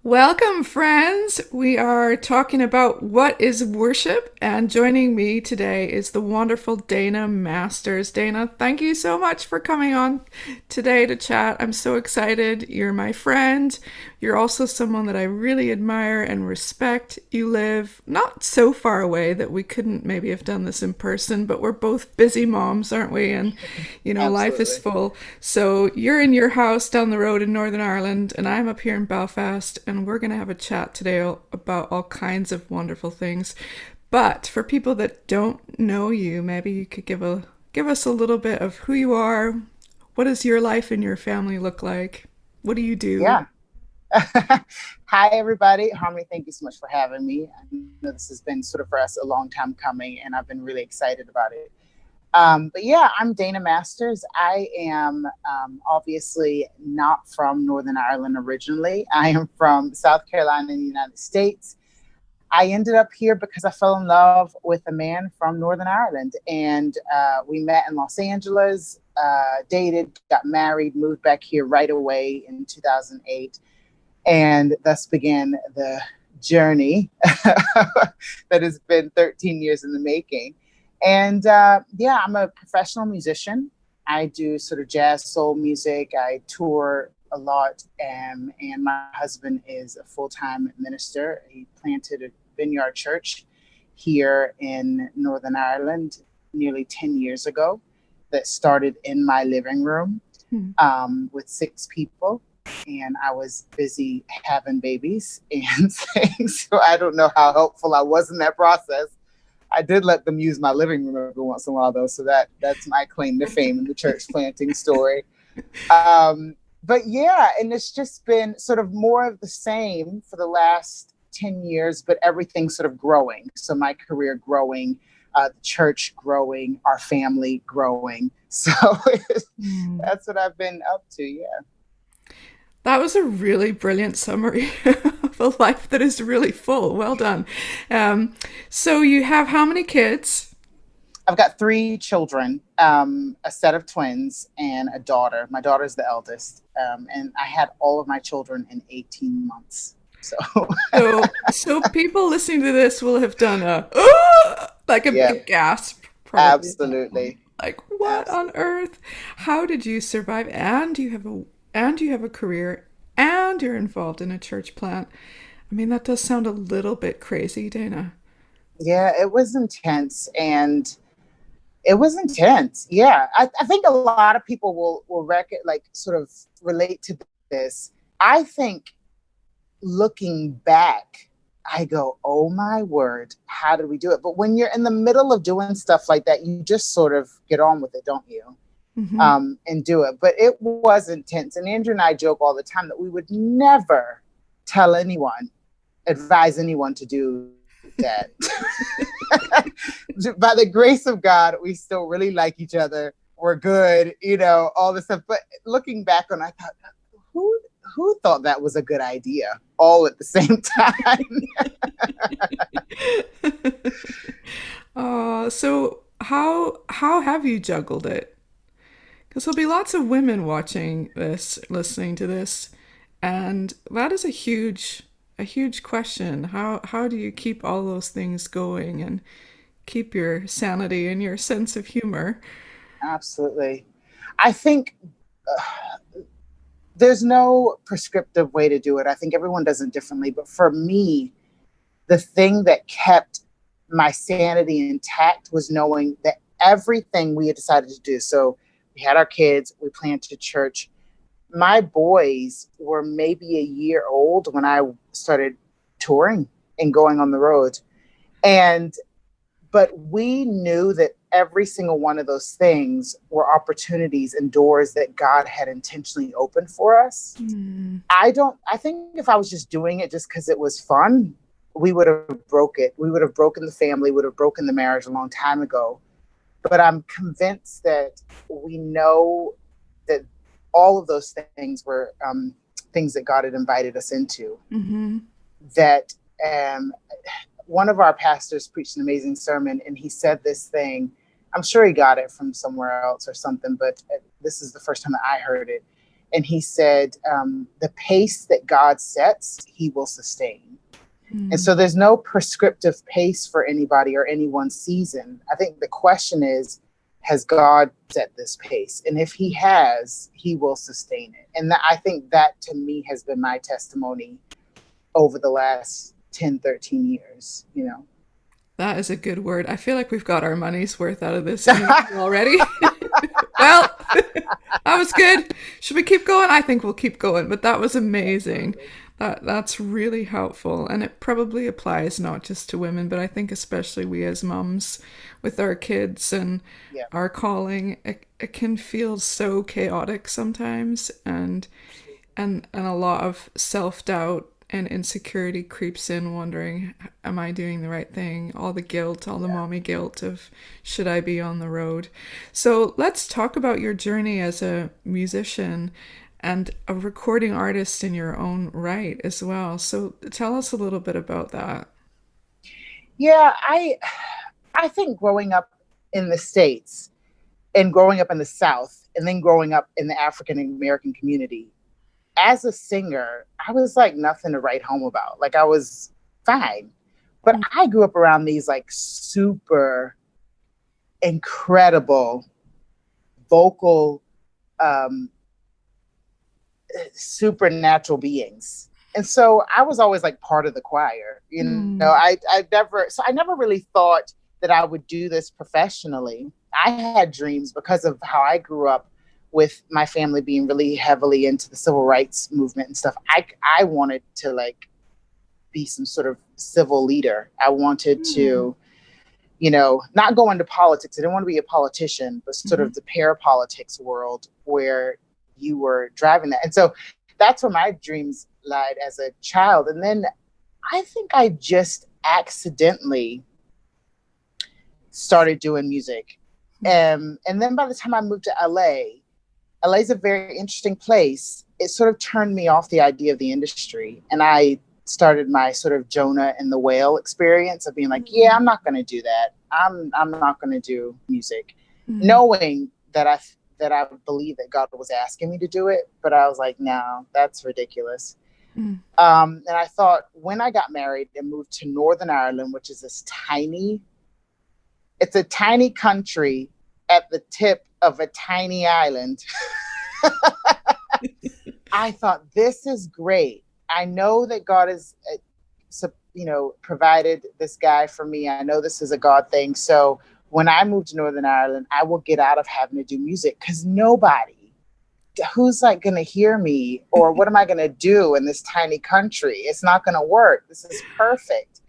Welcome, friends. We are talking about what is worship, and joining me today is the wonderful Dana Masters. Dana, thank you so much for coming on today to chat. I'm so excited. You're my friend. You're also someone that I really admire and respect. You live not so far away that we couldn't maybe have done this in person, but we're both busy moms, aren't we? And, life is Absolutely. full. So you're in your house down the road in Northern Ireland, and I'm up here in Belfast, and we're going to have a chat today about all kinds of wonderful things. But for people that don't know you, maybe you could give us a little bit of who you are. What does your life and your family look like? What do you do? Yeah. Hi, everybody. Harmony, thank you so much for having me. I know this has been sort of for us a long time coming, and I've been really excited about it. But yeah, I'm Dana Masters. I am obviously not from Northern Ireland originally. I am from South Carolina in the United States. I ended up here because I fell in love with a man from Northern Ireland, and we met in Los Angeles, dated, got married, moved back here right away in 2008, and thus began the journey that has been 13 years in the making. And yeah, I'm a professional musician. I do sort of jazz soul music. I tour a lot, and my husband is a full-time minister. He planted a Vineyard Church here in Northern Ireland nearly 10 years ago that started in my living room Hmm. with 6 people. And I was busy having babies and things. So I don't know how helpful I was in that process. I did let them use my living room every once in a while, though. So that's my claim to fame in the church planting story. But yeah, and it's just been sort of more of the same for the last 10 years, but everything sort of growing. So my career growing, the church growing, our family growing. So Hmm. that's what I've been up to. Yeah. That was a really brilliant summary of a life that is really full. Well done. Um, so you have how many kids? I've got 3 children, a set of twins, and a daughter. My daughter's the eldest, and I had all of my children in 18 months. So, So people listening to this will have done a "Ah!" like a yeah, big gasp probably at that point. absolutely, Like what on absolutely. earth? How did you survive? And you have a career and you're involved in a church plant. I mean, that does sound a little bit crazy, Dana. Yeah, it was intense, and it was intense. Yeah, I think a lot of people like sort of relate to this. I think looking back, I go, oh my word, how did we do it? But when you're in the middle of doing stuff like that, you just sort of get on with it, don't you? Hmm. And do it. But it was intense. And Andrew and I joke all the time that we would never tell anyone, advise anyone to do that. By the grace of God, we still really like each other. We're good, all this stuff. But looking back on, I thought, who who thought that was a good idea? All at the same time. So how have you juggled it? Because there'll be lots of women watching this, listening to this, and that is a huge question. How do you keep all those things going and keep your sanity and your sense of humor? Absolutely. I think there's no prescriptive way to do it. I think everyone does it differently. But for me, the thing that kept my sanity intact was knowing that everything we had decided to do. So we had our kids, we planted church. My boys were maybe a year old when I started touring and going on the road. And but we knew that every single one of those things were opportunities and doors that God had intentionally opened for us. Hmm. I think if I was just doing it just because it was fun, we would have broke it. We would have broken the family, would have broken the marriage a long time ago. But I'm convinced that we know that all of those things were things that God had invited us into. Mm-hmm. That one of our pastors preached an amazing sermon, and he said this thing. I'm sure he got it from somewhere else or something, but this is the first time that I heard it. And he said, the pace that God sets, he will sustain. And so there's no prescriptive pace for anybody or any one season. I think the question is, has God set this pace? And if he has, he will sustain it. And I think that to me has been my testimony over the last 10, 13 years, you know. That is a good word. I feel like we've got our money's worth out of this interview already. Well, that was good. Should we keep going? I think we'll keep going, but that was amazing. That's really helpful, and it probably applies not just to women, but I think especially we as mums with our kids and Yeah. our calling. It can feel so chaotic sometimes, and a lot of self-doubt and insecurity creeps in, wondering, am I doing the right thing? All the guilt, all the mommy guilt of, should I be on the road? So let's talk about your journey as a musician and a recording artist in your own right as well. So tell us a little bit about that. Yeah, I think growing up in the States and growing up in the South and then growing up in the African American community, as a singer, I was like nothing to write home about. Like I was fine. But I grew up around these like super incredible vocal, supernatural beings. And so I was always like part of the choir. You know, I never really thought that I would do this professionally. I had dreams because of how I grew up with my family being really heavily into the civil rights movement and stuff. I wanted to like be some sort of civil leader. I wanted to, you know, not go into politics. I didn't want to be a politician, but sort of the parapolitics world where you were driving that. And so that's where my dreams lied as a child. And then I think I just accidentally started doing music. And then by the time I moved to LA is a very interesting place. It sort of turned me off the idea of the industry. And I started my sort of Jonah and the whale experience of being like, yeah, I'm not going to do that. I'm not going to do music, knowing that I believe that God was asking me to do it. But I was like, no, that's ridiculous. And I thought when I got married and moved to Northern Ireland, which is it's a tiny country at the tip of a tiny island. I thought, this is great. I know that God has, you know, provided this guy for me. I know this is a God thing. So when I move to Northern Ireland, I will get out of having to do music, because nobody who's like going to hear me, or what am I going to do in this tiny country? It's not going to work. This is perfect.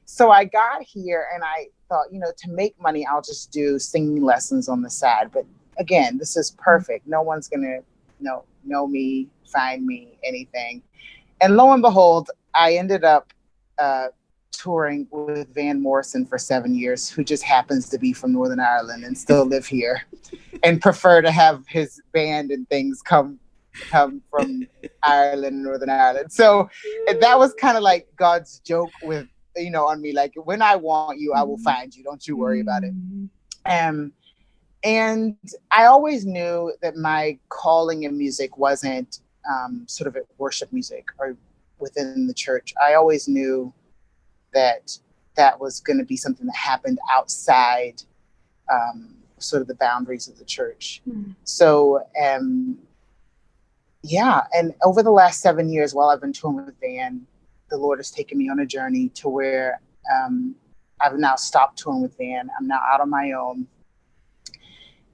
So I got here and I thought, you know, to make money, I'll just do singing lessons on the side. But again, this is perfect. No one's going to know me, find me, anything. And lo and behold, I ended up touring with Van Morrison for 7 years, who just happens to be from Northern Ireland and still live here and prefer to have his band and things come from Ireland and Northern Ireland. So that was kind of like God's joke with, you know, on me, like, when I want you, I will find you. Don't you worry about it. And I always knew that my calling in music wasn't sort of worship music or within the church. I always knew that that was going to be something that happened outside sort of the boundaries of the church. So, yeah. And over the last 7 years, while I've been touring with Van, the Lord has taken me on a journey to where I've now stopped touring with Van. I'm now out on my own.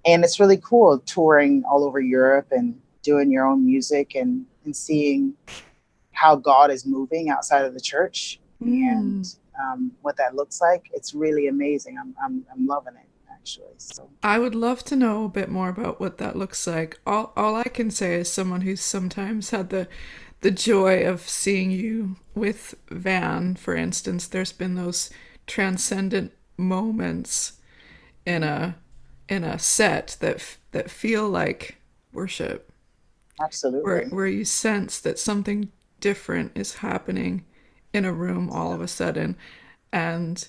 And it's really cool touring all over Europe and doing your own music and seeing how God is moving outside of the church and what that looks like. It's really amazing. I'm loving it, actually. So I would love to know a bit more about what that looks like. All I can say is someone who's sometimes had the joy of seeing you with Van, for instance. There's been those transcendent moments in a set that feel like worship. Absolutely. Where you sense that something different is happening in a room all of a sudden. And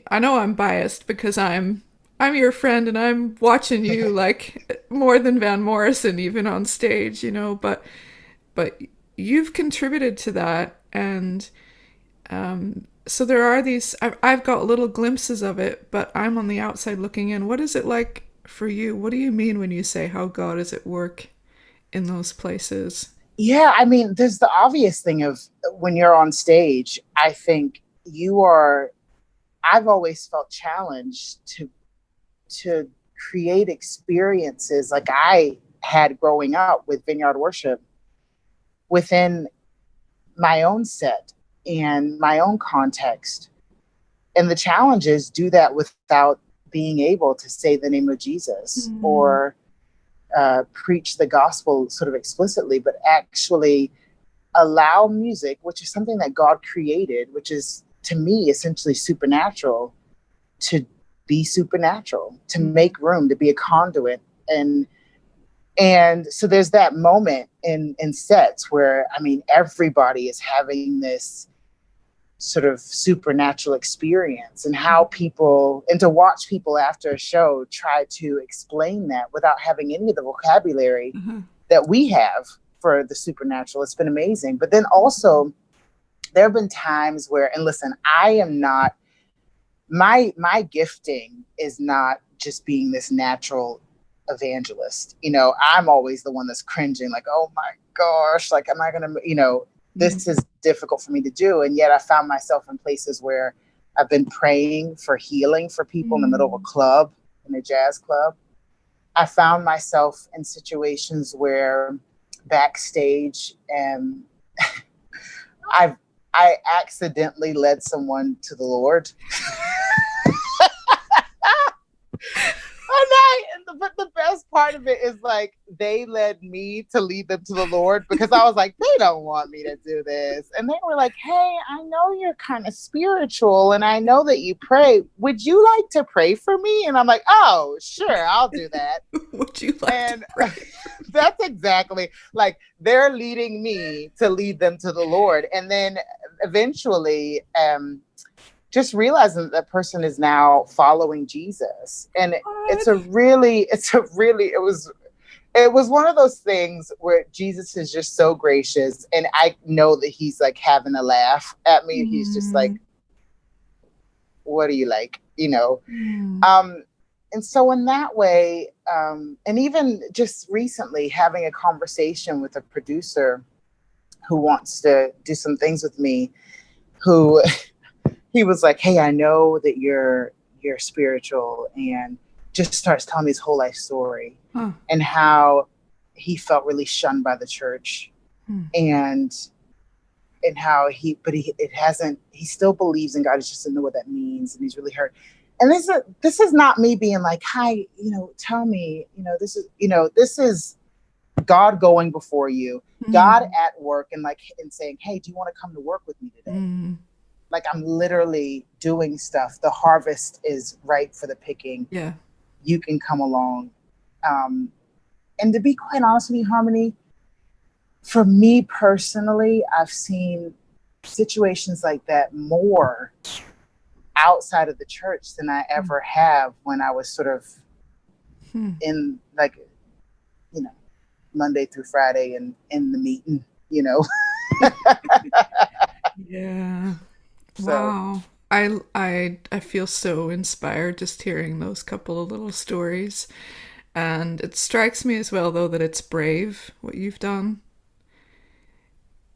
I know I'm biased because I'm I'm your friend and I'm watching you like more than Van Morrison even on stage, you know, but you've contributed to that. And so there are these, I've got little glimpses of it, but I'm on the outside looking in. What is it like for you? What do you mean when you say how God is at work in those places? Yeah, I mean, there's the obvious thing of when you're on stage, I think you are, I've always felt challenged to create experiences like I had growing up with Vineyard Worship within my own set and my own context. And the challenge is do that without being able to say the name of Jesus Mm. or preach the gospel sort of explicitly, but actually allow music, which is something that God created, which is to me essentially supernatural, to be supernatural, to Mm. make room, to be a conduit. And so there's that moment in sets where, I mean, everybody is having this sort of supernatural experience, and how people, and to watch people after a show try to explain that without having any of the vocabulary Uh-huh. that we have for the supernatural. It's been amazing. But then also there have been times where, and listen, I am not, my gifting is not just being this natural evangelist. You know, I'm always the one that's cringing, like, oh my gosh, like, am I gonna, you know, Mm. this is difficult for me to do. And yet I found myself in places where I've been praying for healing for people in the middle of a Mm. club, in a jazz club. I found myself in situations where backstage, and I've I accidentally led someone to the Lord. But the best part of it is like they led me to lead them to the Lord, because I was like, they don't want me to do this. And they were like, hey, I know you're kind of spiritual and I know that you pray. Would you like to pray for me? And I'm like, oh, sure, I'll do that. Would you like to And pray? that's exactly like they're leading me to lead them to the Lord. And then eventually, just realizing that that person is now following Jesus. And What? it was one of those things where Jesus is just so gracious. And I know that he's like having a laugh at me. He's just like, Mm. what do you like? You know? Mm. Um, and so in that way, and even just recently having a conversation with a producer who wants to do some things with me, who he was like, hey, I know that you're spiritual, and just starts telling me his whole life story Huh. and how he felt really shunned by the church, Mm. and how it hasn't, he still believes in God, he just doesn't know what that means, and he's really hurt. And this is not me being like, hi, you know, tell me, this is God going before you, God Mm. at work, and like, and saying, hey, do you want to come to work with me today? Mm. Like, I'm literally doing stuff. The harvest is ripe for the picking. Yeah. You can come along. Um, and to be quite honest with you, Harmony, for me personally, I've seen situations like that more outside of the church than I Mm. ever have when I was sort of Hmm. in, like, you know, Monday through Friday and in the meeting, you know. Yeah. So Wow. I feel so inspired just hearing those couple of little stories. And it strikes me as well though that it's brave what you've done.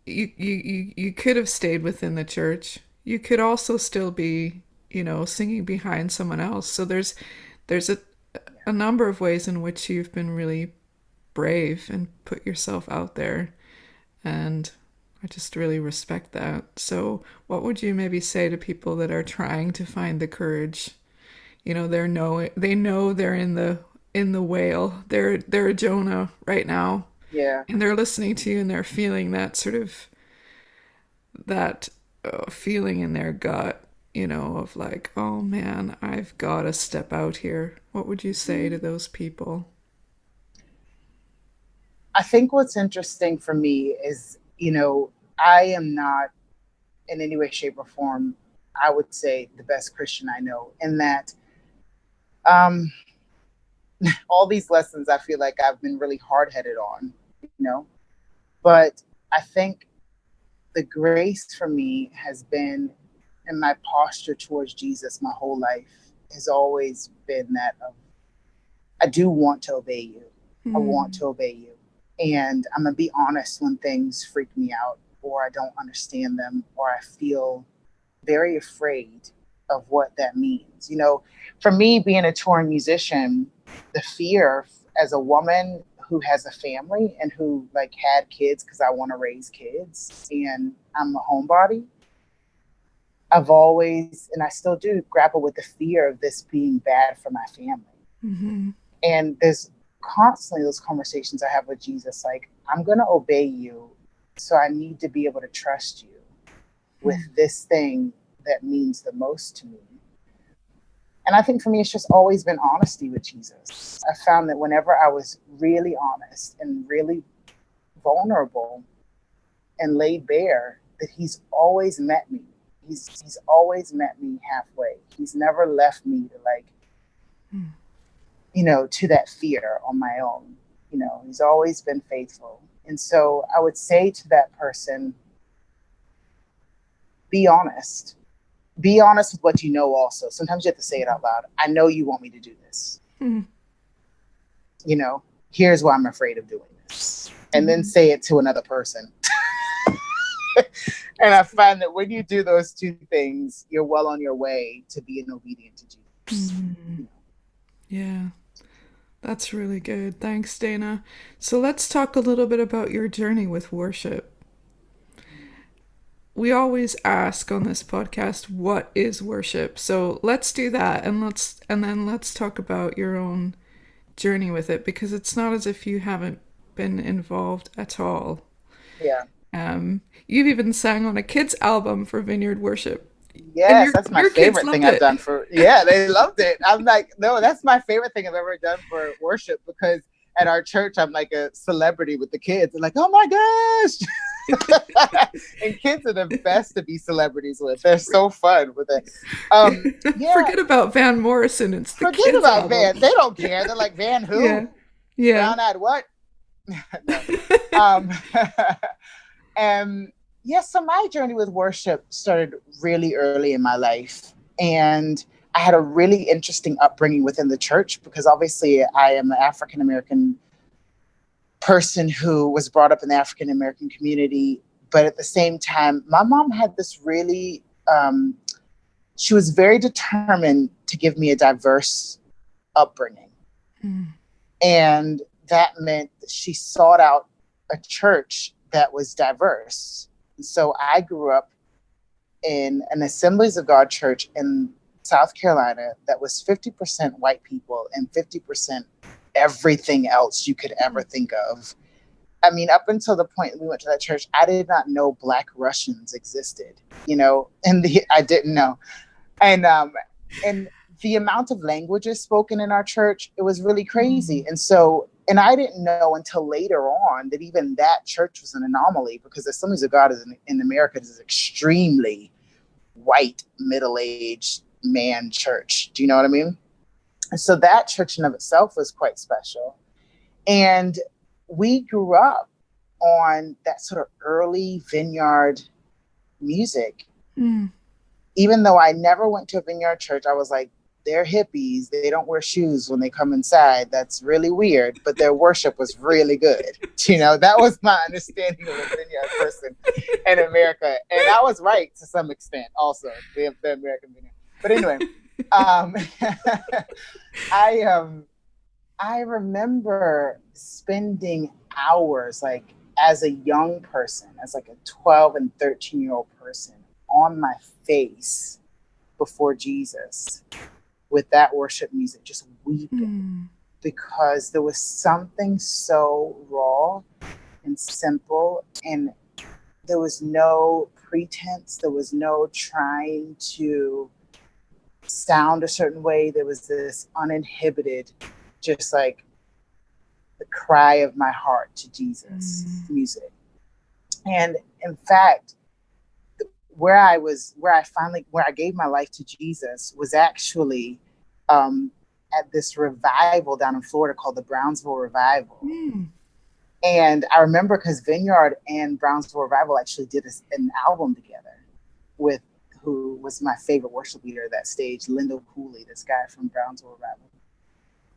You could have stayed within the church. You could also still be, you know, singing behind someone else. So there's a number of ways in which you've been really brave and put yourself out there. And I just really respect that. So, what would you maybe say to people that are trying to find the courage? You know, they know they're in the whale. They're a Jonah right now, yeah. and they're listening to you, and they're feeling that sort of that feeling in their gut. You know, of like, oh man, I've got to step out here. What would you say to those people? I think what's interesting for me is, I am not in any way, shape, or form, I would say, the best Christian I know, in that Um, all these lessons I feel like I've been really hard-headed on, you know, but I think the grace for me has been, and my posture towards Jesus my whole life has always been that of, I do want to obey you. I want to obey you. And I'm going to be honest when things freak me out or I don't understand them or I feel very afraid of what that means. You know, for me, being a touring musician, the fear as a woman who has a family and who like had kids because I want to raise kids and I'm a homebody, I've always, and I still do, grapple with the fear of this being bad for my family. Mm-hmm. And there's constantly those conversations I have with Jesus, like, I'm going to obey you. So I need to be able to trust you with this thing that means the most to me. And I think for me, it's just always been honesty with Jesus. I found that whenever I was really honest and really vulnerable and laid bare, that he's always met me. He's always met me halfway. He's never left me to like, you know, to that fear on my own. You know, he's always been faithful. And so I would say to that person, be honest. Be honest with what you know also. Sometimes you have to say it out loud. I know you want me to do this. You know, here's why I'm afraid of doing this. And then say it to another person. And I find that when you do those two things, you're well on your way to being obedient to Jesus. Yeah, that's really good. Thanks, Dana. So let's talk a little bit about your journey with worship. We always ask on this podcast, what is worship? So let's do that, and then let's talk about your own journey with it, because it's not as if you haven't been involved at all. Yeah. You've even sang on a kids album for Vineyard Worship. Yes, that's my favorite thing I've done for, yeah, they loved it. I'm like, no, that's my favorite thing I've ever done for worship, because at our church, I'm like a celebrity with the kids. They're like, oh my gosh. And kids are the best to be celebrities with. They're so fun with it. Yeah. Forget about Van Morrison. It's the Forget kids about album. Van. They don't care. They're like, Van who? Yeah. Yeah. Brown-eyed what? And yeah, so my journey with worship started really early in my life. And I had a really interesting upbringing within the church, because obviously I am an African-American person who was brought up in the African-American community. But at the same time, my mom had this really, she was very determined to give me a diverse upbringing. And that meant that she sought out a church that was diverse. So I grew up in an Assemblies of God church in South Carolina that was 50% white people and 50% everything else you could ever think of. I mean, up until the point we went to that church, I did not know Black Russians existed, you know, and I didn't know. And the amount of languages spoken in our church, it was really crazy. And so, and I didn't know until later on that even that church was an anomaly, because the Assemblies of God in America is an extremely white, middle-aged man church. Do you know what I mean? And so that church in of itself was quite special. And we grew up on that sort of early Vineyard music. Even though I never went to a Vineyard church, I was like, they're hippies. They don't wear shoes when they come inside. That's really weird. But their worship was really good. You know, that was my understanding of a Vineyard person in America. And I was right to some extent also, the American Vineyard. But anyway, I remember spending hours, like as a young person, as like a 12 and 13-year-old person, on my face before Jesus with that worship music, just weeping, because there was something so raw and simple, and there was no pretense, there was no trying to sound a certain way. There was this uninhibited, just like the cry of my heart to Jesus music. And in fact, where I gave my life to Jesus was actually at this revival down in Florida called the Brownsville Revival. Mm. And I remember because Vineyard and Brownsville Revival actually did an album together with who was my favorite worship leader at that stage, Lindo Cooley, this guy from Brownsville Revival.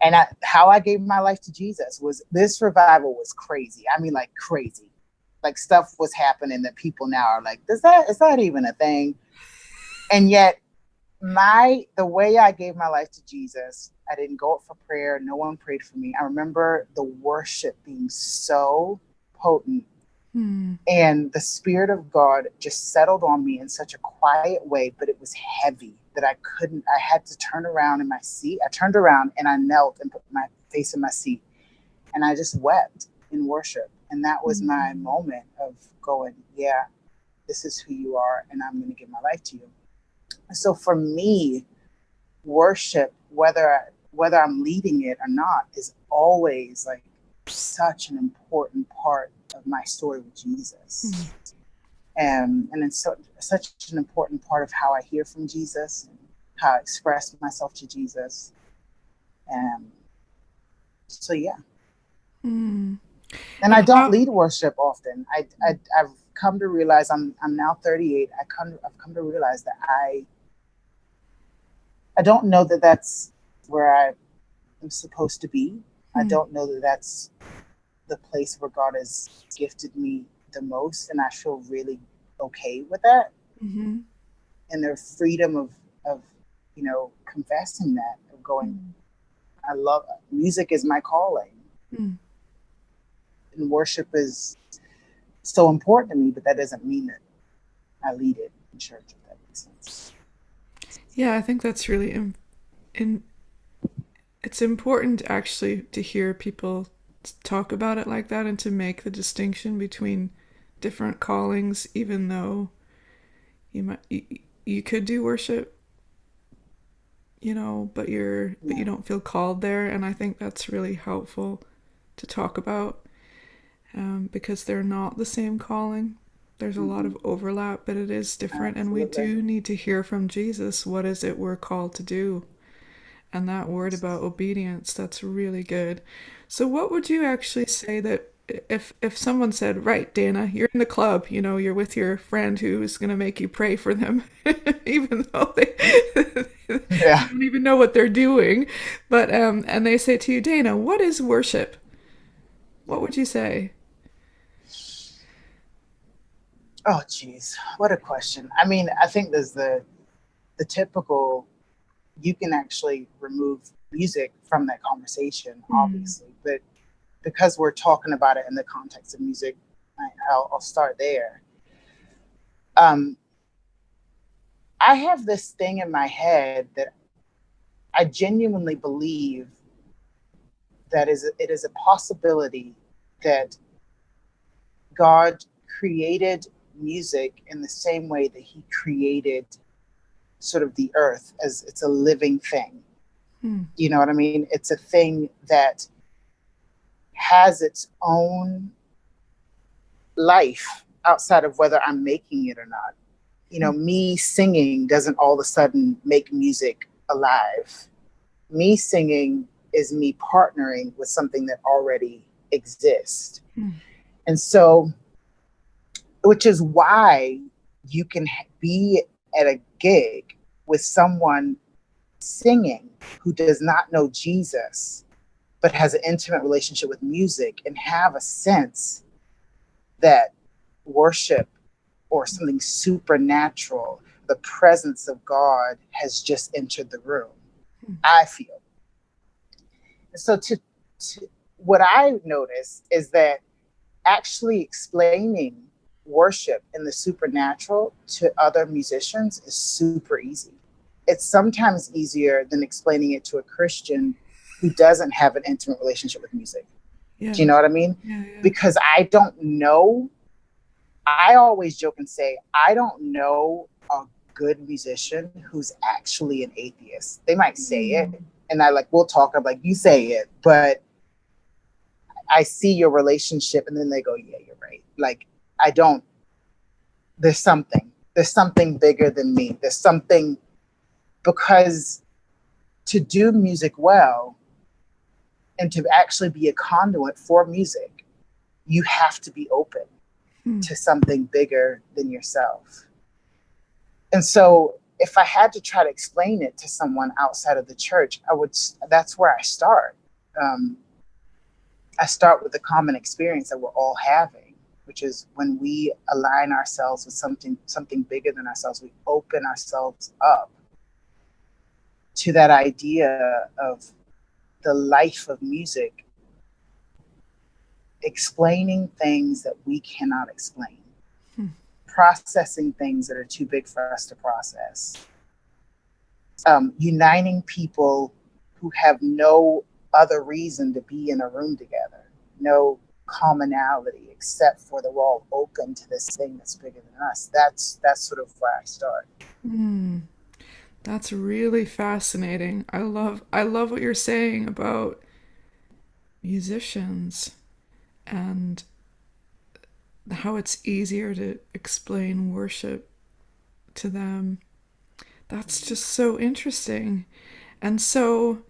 And how I gave my life to Jesus was, this revival was crazy. I mean, like crazy. Like stuff was happening that people now are like, is that even a thing? And yet the way I gave my life to Jesus, I didn't go up for prayer. No one prayed for me. I remember the worship being so potent. And the Spirit of God just settled on me in such a quiet way, but it was heavy that I had to turn around in my seat. I turned around and I knelt and put my face in my seat. And I just wept in worship. And that was my moment of going, yeah, this is who you are, and I'm going to give my life to you. So for me, worship, whether I'm leading it or not, is always like such an important part of my story with Jesus. And it's such an important part of how I hear from Jesus and how I express myself to Jesus. So yeah. And I don't lead worship often. I've come to realize, I'm now 38. I've come to realize that I don't know that that's where I am supposed to be. I don't know that that's the place where God has gifted me the most, and I feel really okay with that. And the freedom of confessing that, of going, I love music is my calling. And worship is so important to me, but that doesn't mean that I lead it in church, if that makes sense. Yeah, I think that's really it's important actually to hear people talk about it like that and to make the distinction between different callings, even though you could do worship, but you don't feel called there. And I think that's really helpful to talk about, because they're not the same calling. There's a lot of overlap, but it is different. Absolutely. And we do need to hear from Jesus. What is it we're called to do? And that word about obedience, that's really good. So what would you actually say that if someone said, right, Dana, you're in the club, you're with your friend who's going to make you pray for them, even though they don't even know what they're doing. But, and they say to you, Dana, what is worship? What would you say? Oh, geez, what a question. I mean, I think there's the typical, you can actually remove music from that conversation, obviously, but because we're talking about it in the context of music, I'll start there. I have this thing in my head that I genuinely believe that it is a possibility that God created music in the same way that he created sort of the earth, as it's a living thing. You know what I mean? It's a thing that has its own life outside of whether I'm making it or not. Me singing doesn't all of a sudden make music alive. Me singing is me partnering with something that already exists. And so, which is why you can be at a gig with someone singing who does not know Jesus, but has an intimate relationship with music, and have a sense that worship or something supernatural, the presence of God, has just entered the room. I feel. So what I notice is that actually explaining worship in the supernatural to other musicians is super easy. It's sometimes easier than explaining it to a Christian who doesn't have an intimate relationship with music. Yeah. Do you know what I mean? Yeah. Because I don't know. I always joke and say, I don't know a good musician who's actually an atheist. They might say it, and we'll talk. I'm like, you say it, but I see your relationship, and then they go, yeah, you're right. There's something bigger than me. There's something, because to do music well and to actually be a conduit for music, you have to be open to something bigger than yourself. And so if I had to try to explain it to someone outside of the church, that's where I start. I start with the common experience that we're all having, which is when we align ourselves with something bigger than ourselves, we open ourselves up to that idea of the life of music, explaining things that we cannot explain, processing things that are too big for us to process, uniting people who have no other reason to be in a room together, no commonality, except for that we're all open to this thing that's bigger than us. That's sort of where I start. That's really fascinating. I love what you're saying about musicians and how it's easier to explain worship to them. That's just so interesting. And so,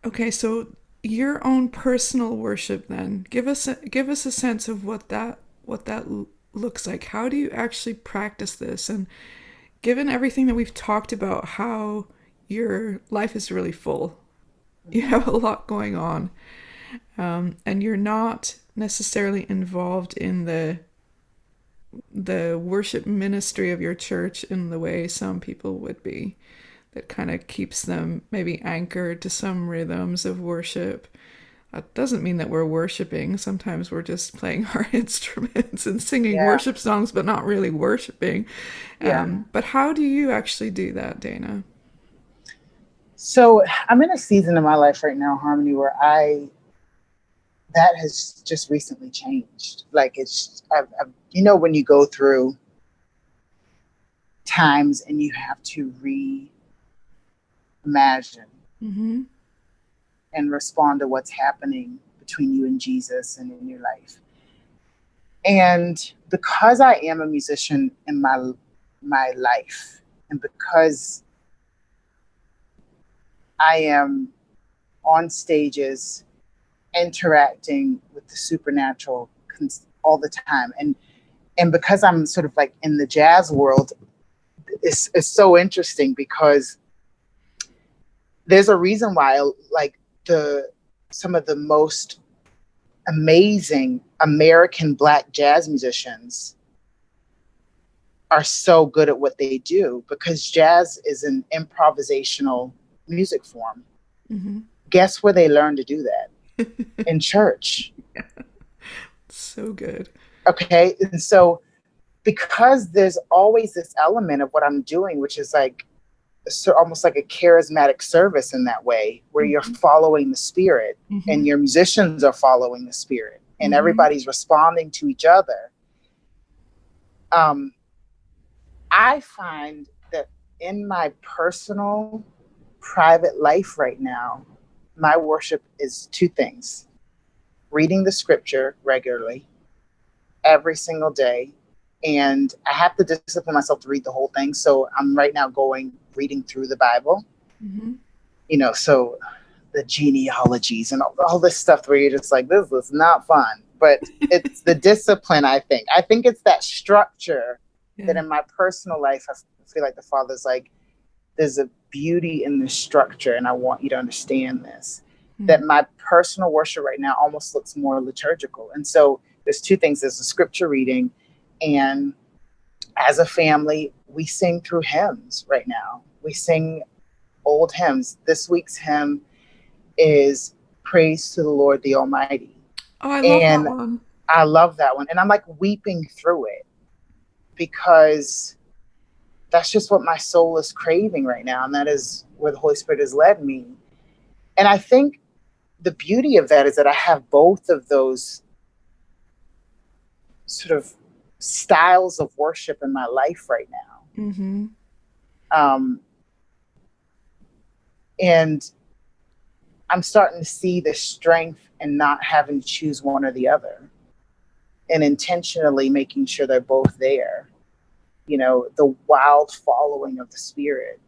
okay, so your own personal worship then. Give us a sense of what that looks like. How do you actually practice this? And given everything that we've talked about, how your life is really full. You have a lot going on, and you're not necessarily involved in the worship ministry of your church in the way some people would be. That kind of keeps them maybe anchored to some rhythms of worship. That doesn't mean that we're worshiping. Sometimes we're just playing our instruments and singing Yeah. worship songs, but not really worshiping. Yeah. But how do you actually do that, Dana? So I'm in a season in my life right now, Harmony, where that has just recently changed. Like when you go through times and you have to reimagine and respond to what's happening between you and Jesus and in your life. And because I am a musician in my life, and because I am on stages interacting with the supernatural all the time, and because I'm sort of like in the jazz world, it's so interesting because there's a reason why like some of the most amazing American Black jazz musicians are so good at what they do, because jazz is an improvisational music form. Guess where they learn to do that? In church. So good. Okay. And so because there's always this element of what I'm doing, which is like almost like a charismatic service in that way, where you're following the Spirit and your musicians are following the Spirit and everybody's responding to each other. I find that in my personal, private life right now, my worship is two things: reading the scripture regularly, every single day. And I have to discipline myself to read the whole thing. So I'm right now reading through the Bible, so the genealogies and all this stuff where you're just like, this is not fun, but it's the discipline. I think it's that structure that in my personal life, I feel like the Father's like, there's a beauty in this structure. And I want you to understand this, that my personal worship right now almost looks more liturgical. And so there's two things. There's the scripture reading, and as a family, we sing through hymns right now. We sing old hymns. This week's hymn is Praise to the Lord the Almighty. Oh, I love that one. I love that one. And I'm like weeping through it because that's just what my soul is craving right now. And that is where the Holy Spirit has led me. And I think the beauty of that is that I have both of those sort of styles of worship in my life right now. And I'm starting to see the strength in not having to choose one or the other, and intentionally making sure they're both there. The wild following of the Spirit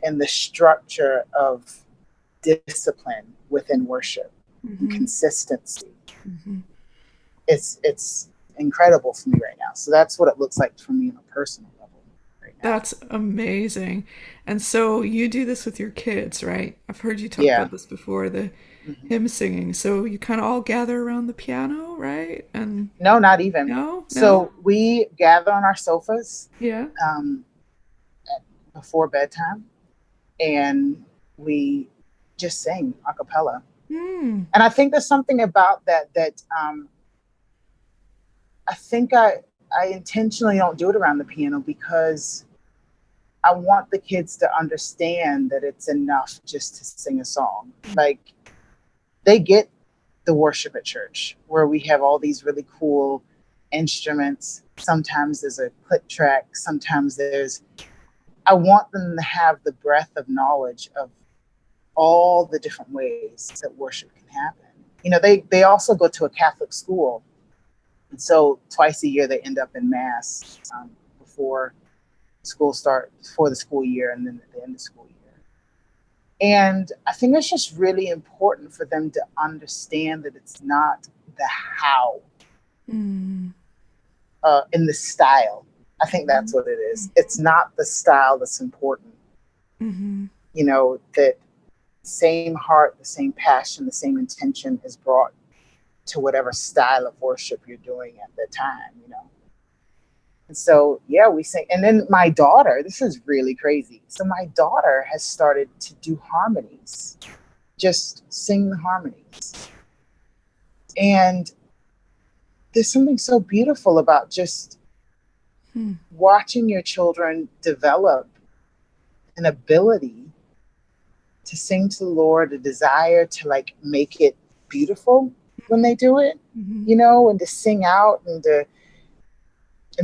and the structure of discipline within worship and Mm-hmm. consistency. Mm-hmm. It's incredible for me right now. So that's what it looks like for me on a personal level right now. That's amazing. And so you do this with your kids, right? I've heard you talk Yeah. about this before, the Hmm. hymn singing. So you kind of all gather around the piano, right? And No, not even. no, no, So we gather on our sofas yeah. um, before bedtime, and we just sing a cappella. Hmm. And I think there's something about that I think I intentionally don't do it around the piano because I want the kids to understand that it's enough just to sing a song. Like they get the worship at church where we have all these really cool instruments. Sometimes there's a click track. Sometimes there's, I want them to have the breadth of knowledge of all the different ways that worship can happen. You know, they also go to a Catholic school. And so twice a year they end up in mass before before the school year and then at the end of the school year. And I think it's just really important for them to understand that it's not the how Mm. in the style. I think that's what it is. It's not the style that's important. Mm-hmm. You know, that same heart, the same passion, the same intention is brought to whatever style of worship you're doing at the time, you know. And so, yeah, we sing. And then my daughter, this is really crazy. So my daughter has started to do harmonies, just sing the harmonies. And there's something so beautiful about just Hmm. watching your children develop an ability to sing to the Lord, a desire to like make it beautiful when they do it, Mm-hmm. you know, and to sing out and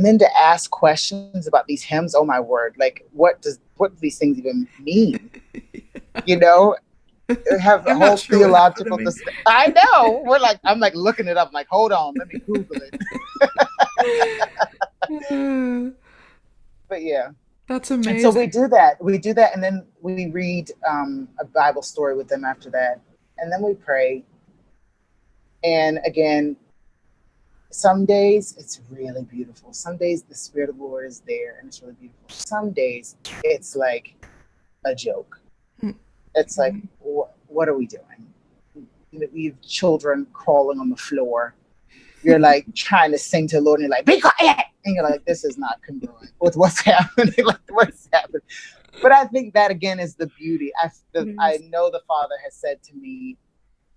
then to ask questions about these hymns. Oh my word, like what do these things even mean? You know, have a I'm not whole sure what half of them theological mean. I know. I'm like looking it up. I'm like, hold on, let me Google it. Uh, But yeah. that's And so amazing. we do that. We do that, and then we read a Bible story with them after that, and then we pray. And again, some days it's really beautiful. Some days the Spirit of the Lord is there, and it's really beautiful. Some days it's like a joke. It's like, Mm-hmm. what are we doing? We have children crawling on the floor. You're like trying to sing to the Lord, and you're like, be quiet. And you're like, this is not congruent with what's happening. Like, what's happening? But I think that again is the beauty. I Yes. know the Father has said to me,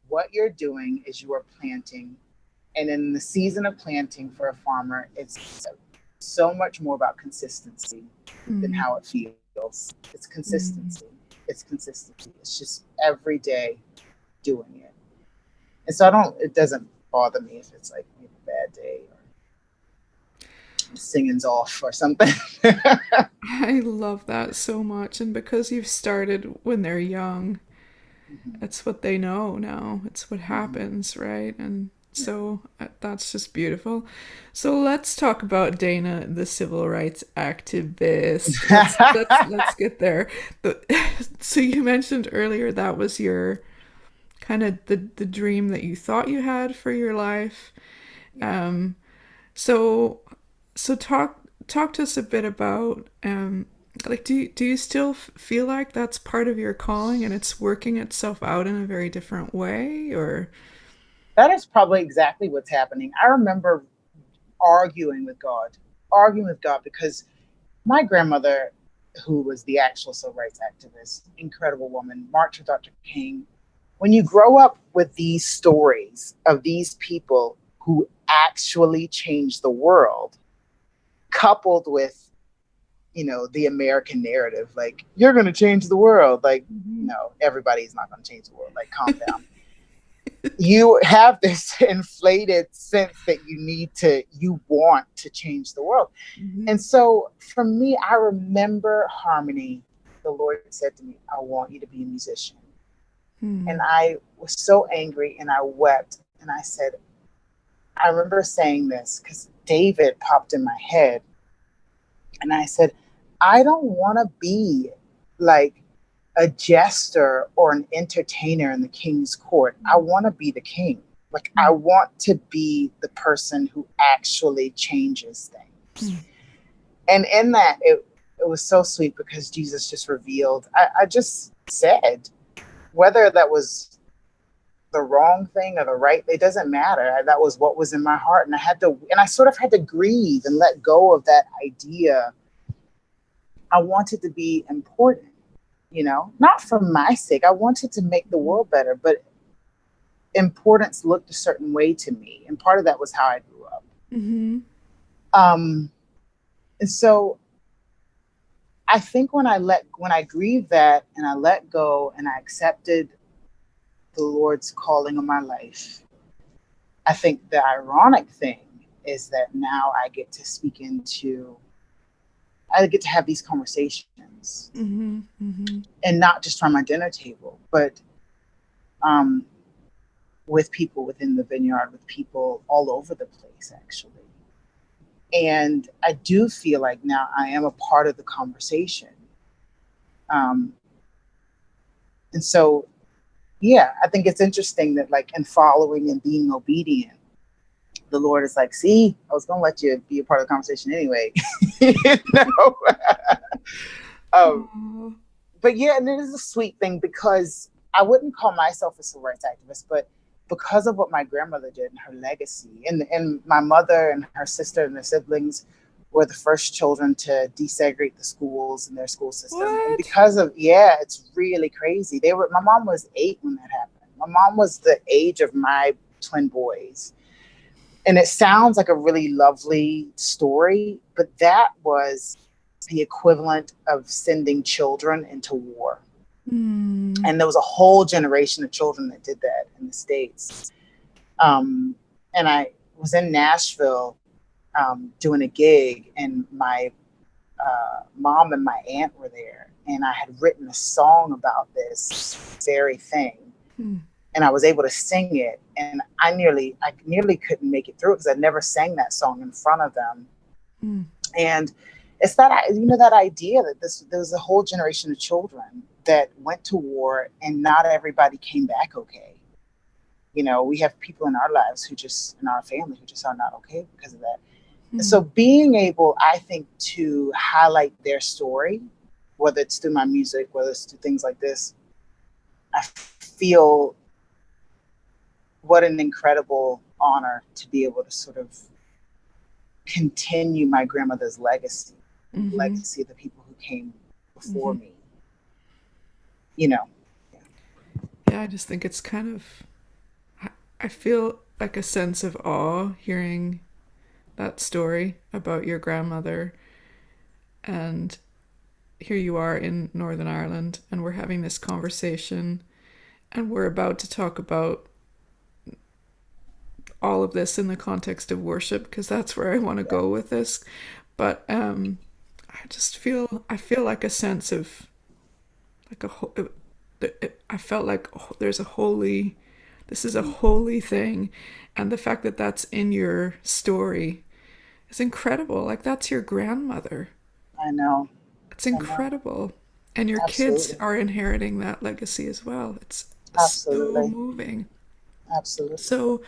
what you're doing is you are planting. And in the season of planting for a farmer, it's so much more about consistency than Mm-hmm. how it feels. It's consistency. It's consistency. It's just every day doing it. And so it doesn't bother me if it's like a bad day or singing's off or something. I love that so much. And because you've started when they're young, Mm-hmm. it's what they know now. It's what Mm-hmm. happens, right? And Yeah. so that's just beautiful. So let's talk about Dana, the civil rights activist. Let's get there. The, so you mentioned earlier that was your kind of the dream that you thought you had for your life. Yeah. Um, so talk to us a bit about like do you still feel like that's part of your calling and it's working itself out in a very different way or That is probably exactly what's happening. I remember arguing with God because my grandmother, who was the actual civil rights activist, incredible woman, marched with Dr. King. When you grow up with these stories of these people who actually changed the world, coupled with, you know, the American narrative, like, you're going to change the world. Like, mm-hmm. no, everybody's not going to change the world. Like, calm down. You have this inflated sense that you want to change the world. Mm-hmm. And so for me, I remember harmony. The Lord said to me, I want you to be a musician. And Hmm. I was so angry and I wept. And I said, I remember saying this because David popped in my head. And I said, I don't want to be like a jester or an entertainer in the king's court. I want to be the king. Like, I want to be the person who actually changes things. And in that, it was so sweet because Jesus just revealed, I just said, whether that was the wrong thing or the right, it doesn't matter. That was what was in my heart. And I sort of had to grieve and let go of that idea. I wanted to be important, not for my sake. I wanted to make the world better, but importance looked a certain way to me. And part of that was how I grew up. Mm-hmm. And so I think when I grieved that and I let go and I accepted the Lord's calling on my life, I think the ironic thing is that now I get to have these conversations, and not just from my dinner table, but with people within the Vineyard, with people all over the place, actually. And I do feel like now I am a part of the conversation. And so, yeah, I think it's interesting that, like, in following and being obedient, the Lord is like, see, I was going to let you be a part of the conversation anyway. But yeah, and it is a sweet thing because I wouldn't call myself a civil rights activist, but because of what my grandmother did and her legacy, and my mother and her sister and their siblings were the first children to desegregate the schools in their school system. What? And because of, it's really crazy. My mom was 8 when that happened. My mom was the age of my twin boys. And it sounds like a really lovely story, but that was the equivalent of sending children into war. And there was a whole generation of children that did that in the States. And I was in Nashville doing a gig, and my mom and my aunt were there, and I had written a song about this very thing. And I was able to sing it, and I nearly couldn't make it through because I never sang that song in front of them. And it's that idea that there was a whole generation of children that went to war, and not everybody came back okay. We have people in our lives in our family who just are not okay because of that. And so being able, I think, to highlight their story, whether it's through my music, whether it's through things like this, I feel what an incredible honor to be able to sort of continue my grandmother's legacy, the legacy of the people who came before me. Yeah, I just think it's kind of, I feel like a sense of awe hearing that story about your grandmother. And here you are in Northern Ireland, and we're having this conversation, and we're about to talk about all of this in the context of worship, because that's where I want to go with this. But I feel like a sense of I felt like this is a holy thing, and the fact that that's in your story is incredible. Like, that's your grandmother. I know. It's incredible. And your kids are inheriting that legacy as well. It's so moving. Absolutely. So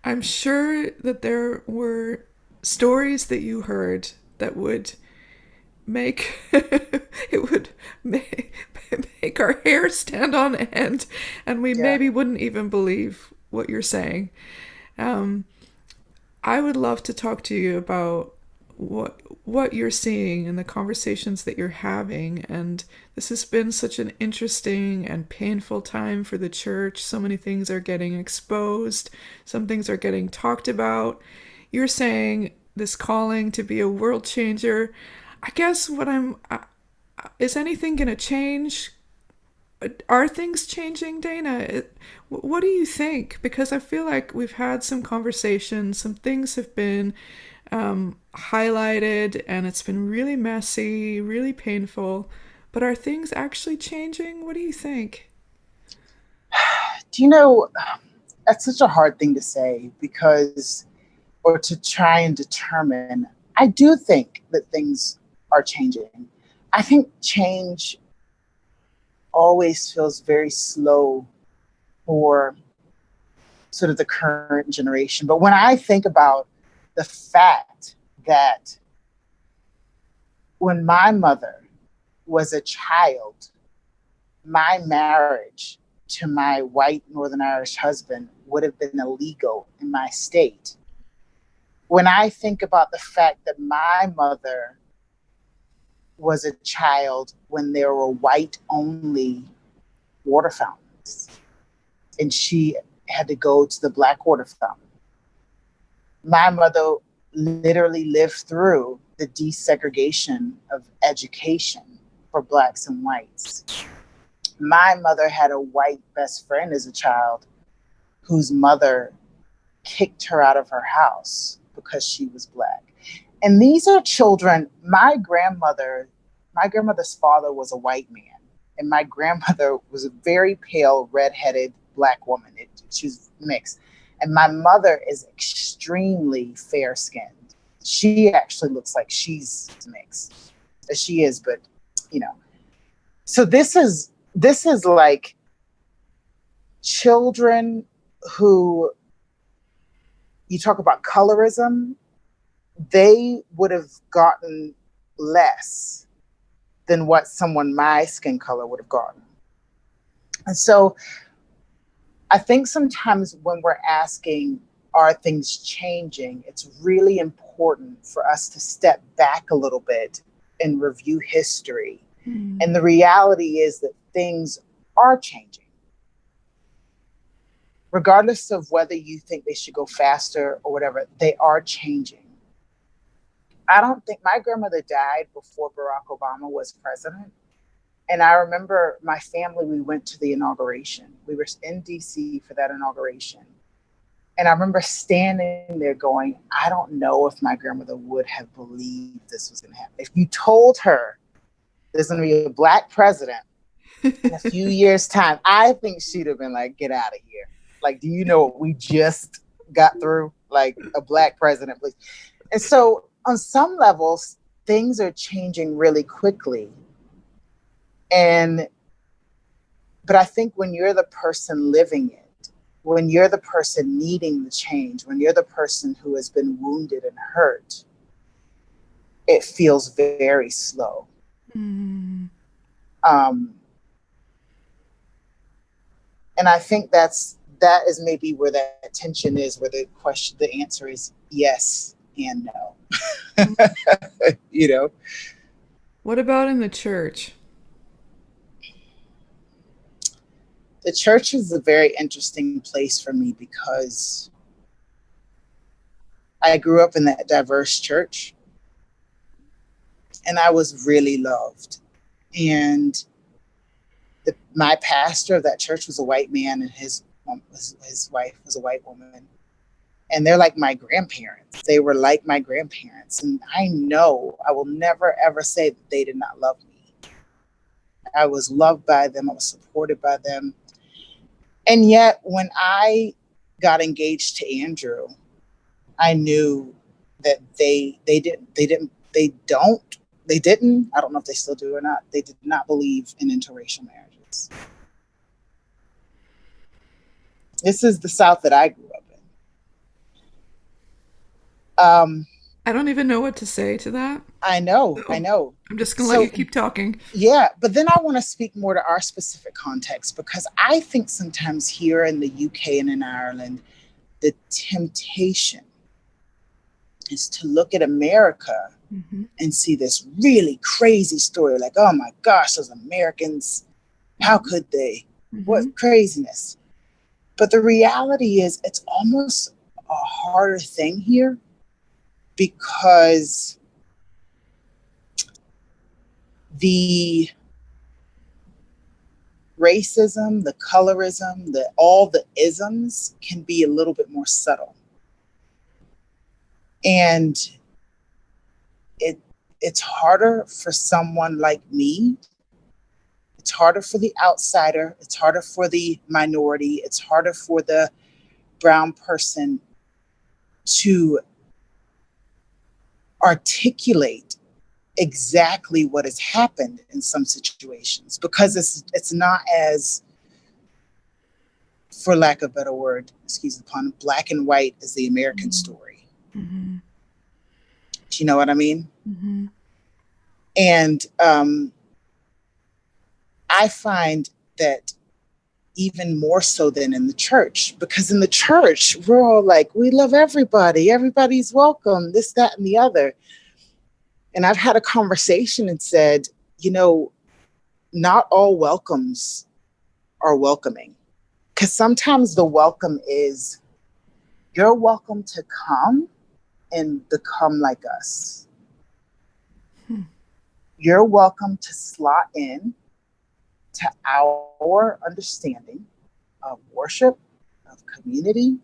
I'm sure that there were stories that you heard that would make make our hair stand on end, and we maybe wouldn't even believe what you're saying. I would love to talk to you about what you're seeing in the conversations that you're having. And this has been such an interesting and painful time for the church. So many things are getting exposed. Some things are getting talked about. You're saying this calling to be a world changer. I guess is anything going to change? Are things changing, Dana? What do you think? Because I feel like we've had some conversations, some things have been highlighted, and it's been really messy, really painful. But are things actually changing? What do you think? That's such a hard thing to say or to try and determine. I do think that things are changing. I think change always feels very slow for sort of the current generation. But when I think about the fact that when my mother was a child, my marriage to my white Northern Irish husband would have been illegal in my state. When I think about the fact that my mother was a child when there were white only water fountains and she had to go to the black water fountain. My mother literally lived through the desegregation of education for blacks and whites. My mother had a white best friend as a child whose mother kicked her out of her house because she was black. And these are children. My grandmother's father was a white man, and my grandmother was a very pale, redheaded black woman. She was mixed. And my mother is extremely fair-skinned. She actually looks like she's mixed. She is, but you know. So this is like children who, you talk about colorism, they would have gotten less than what someone my skin color would have gotten. And so I think sometimes when we're asking, are things changing? It's really important for us to step back a little bit and review history. Mm. And the reality is that things are changing. Regardless of whether you think they should go faster or whatever, they are changing. I don't think my grandmother died before Barack Obama was president. And I remember my family, we went to the inauguration. We were in DC for that inauguration. And I remember standing there going, I don't know if my grandmother would have believed this was going to happen. If you told her there's going to be a black president in a few years' time, I think she'd have been like, get out of here. Like, do you know what we just got through? Like, a black president, please. And so on some levels, things are changing really quickly. But I think when you're the person living it, when you're the person needing the change, when you're the person who has been wounded and hurt, it feels very slow. Mm. And I think that is maybe where that tension is, where the answer is yes and no. You know? What about in the church? The church is a very interesting place for me because I grew up in that diverse church and I was really loved. And my pastor of that church was a white man and his wife was a white woman. And they're like my grandparents. They were like my grandparents. And I know I will never, ever say that they did not love me. I was loved by them. I was supported by them. And yet when I got engaged to Andrew, I knew that they didn't, I don't know if they still do or not. They did not believe in interracial marriages. This is the South that I grew up in. I don't even know what to say to that. I know. I'm just going to let you keep talking. Yeah, but then I want to speak more to our specific context, because I think sometimes here in the UK and in Ireland, the temptation is to look at America and see this really crazy story. Like, oh my gosh, those Americans, how could they? What craziness. But the reality is it's almost a harder thing here because the racism, the colorism, all the isms can be a little bit more subtle. And it's harder for someone like me. It's harder for the outsider. It's harder for the minority. It's harder for the brown person to articulate exactly what has happened in some situations, because it's not as, for lack of a better word, excuse the pun, black and white as the American story. Mm-hmm. Do you know what I mean? Mm-hmm. And I find that even more so than in the church, because in the church, we're all like, we love everybody, everybody's welcome, this, that, and the other. And I've had a conversation and said, not all welcomes are welcoming. Because sometimes the welcome is, you're welcome to come and become like us. You're welcome to slot in to our understanding of worship, of community,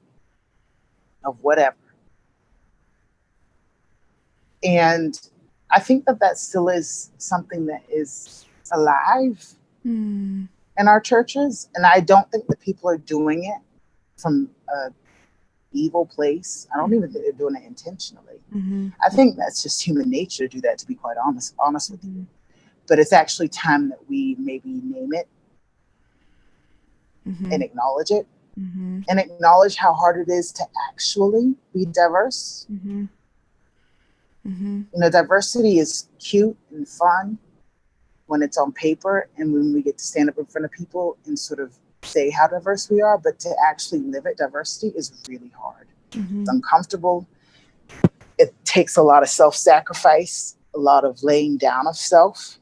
of whatever. And I think that still is something that is alive in our churches. And I don't think that people are doing it from an evil place. I don't even think they're doing it intentionally. Mm-hmm. I think that's just human nature to do that, to be quite honest with you. But it's actually time that we maybe name it and acknowledge it and acknowledge how hard it is to actually be diverse. Diversity is cute and fun when it's on paper and when we get to stand up in front of people and sort of say how diverse we are, but to actually live it, diversity is really hard. It's uncomfortable. It takes a lot of self-sacrifice, a lot of laying down of self.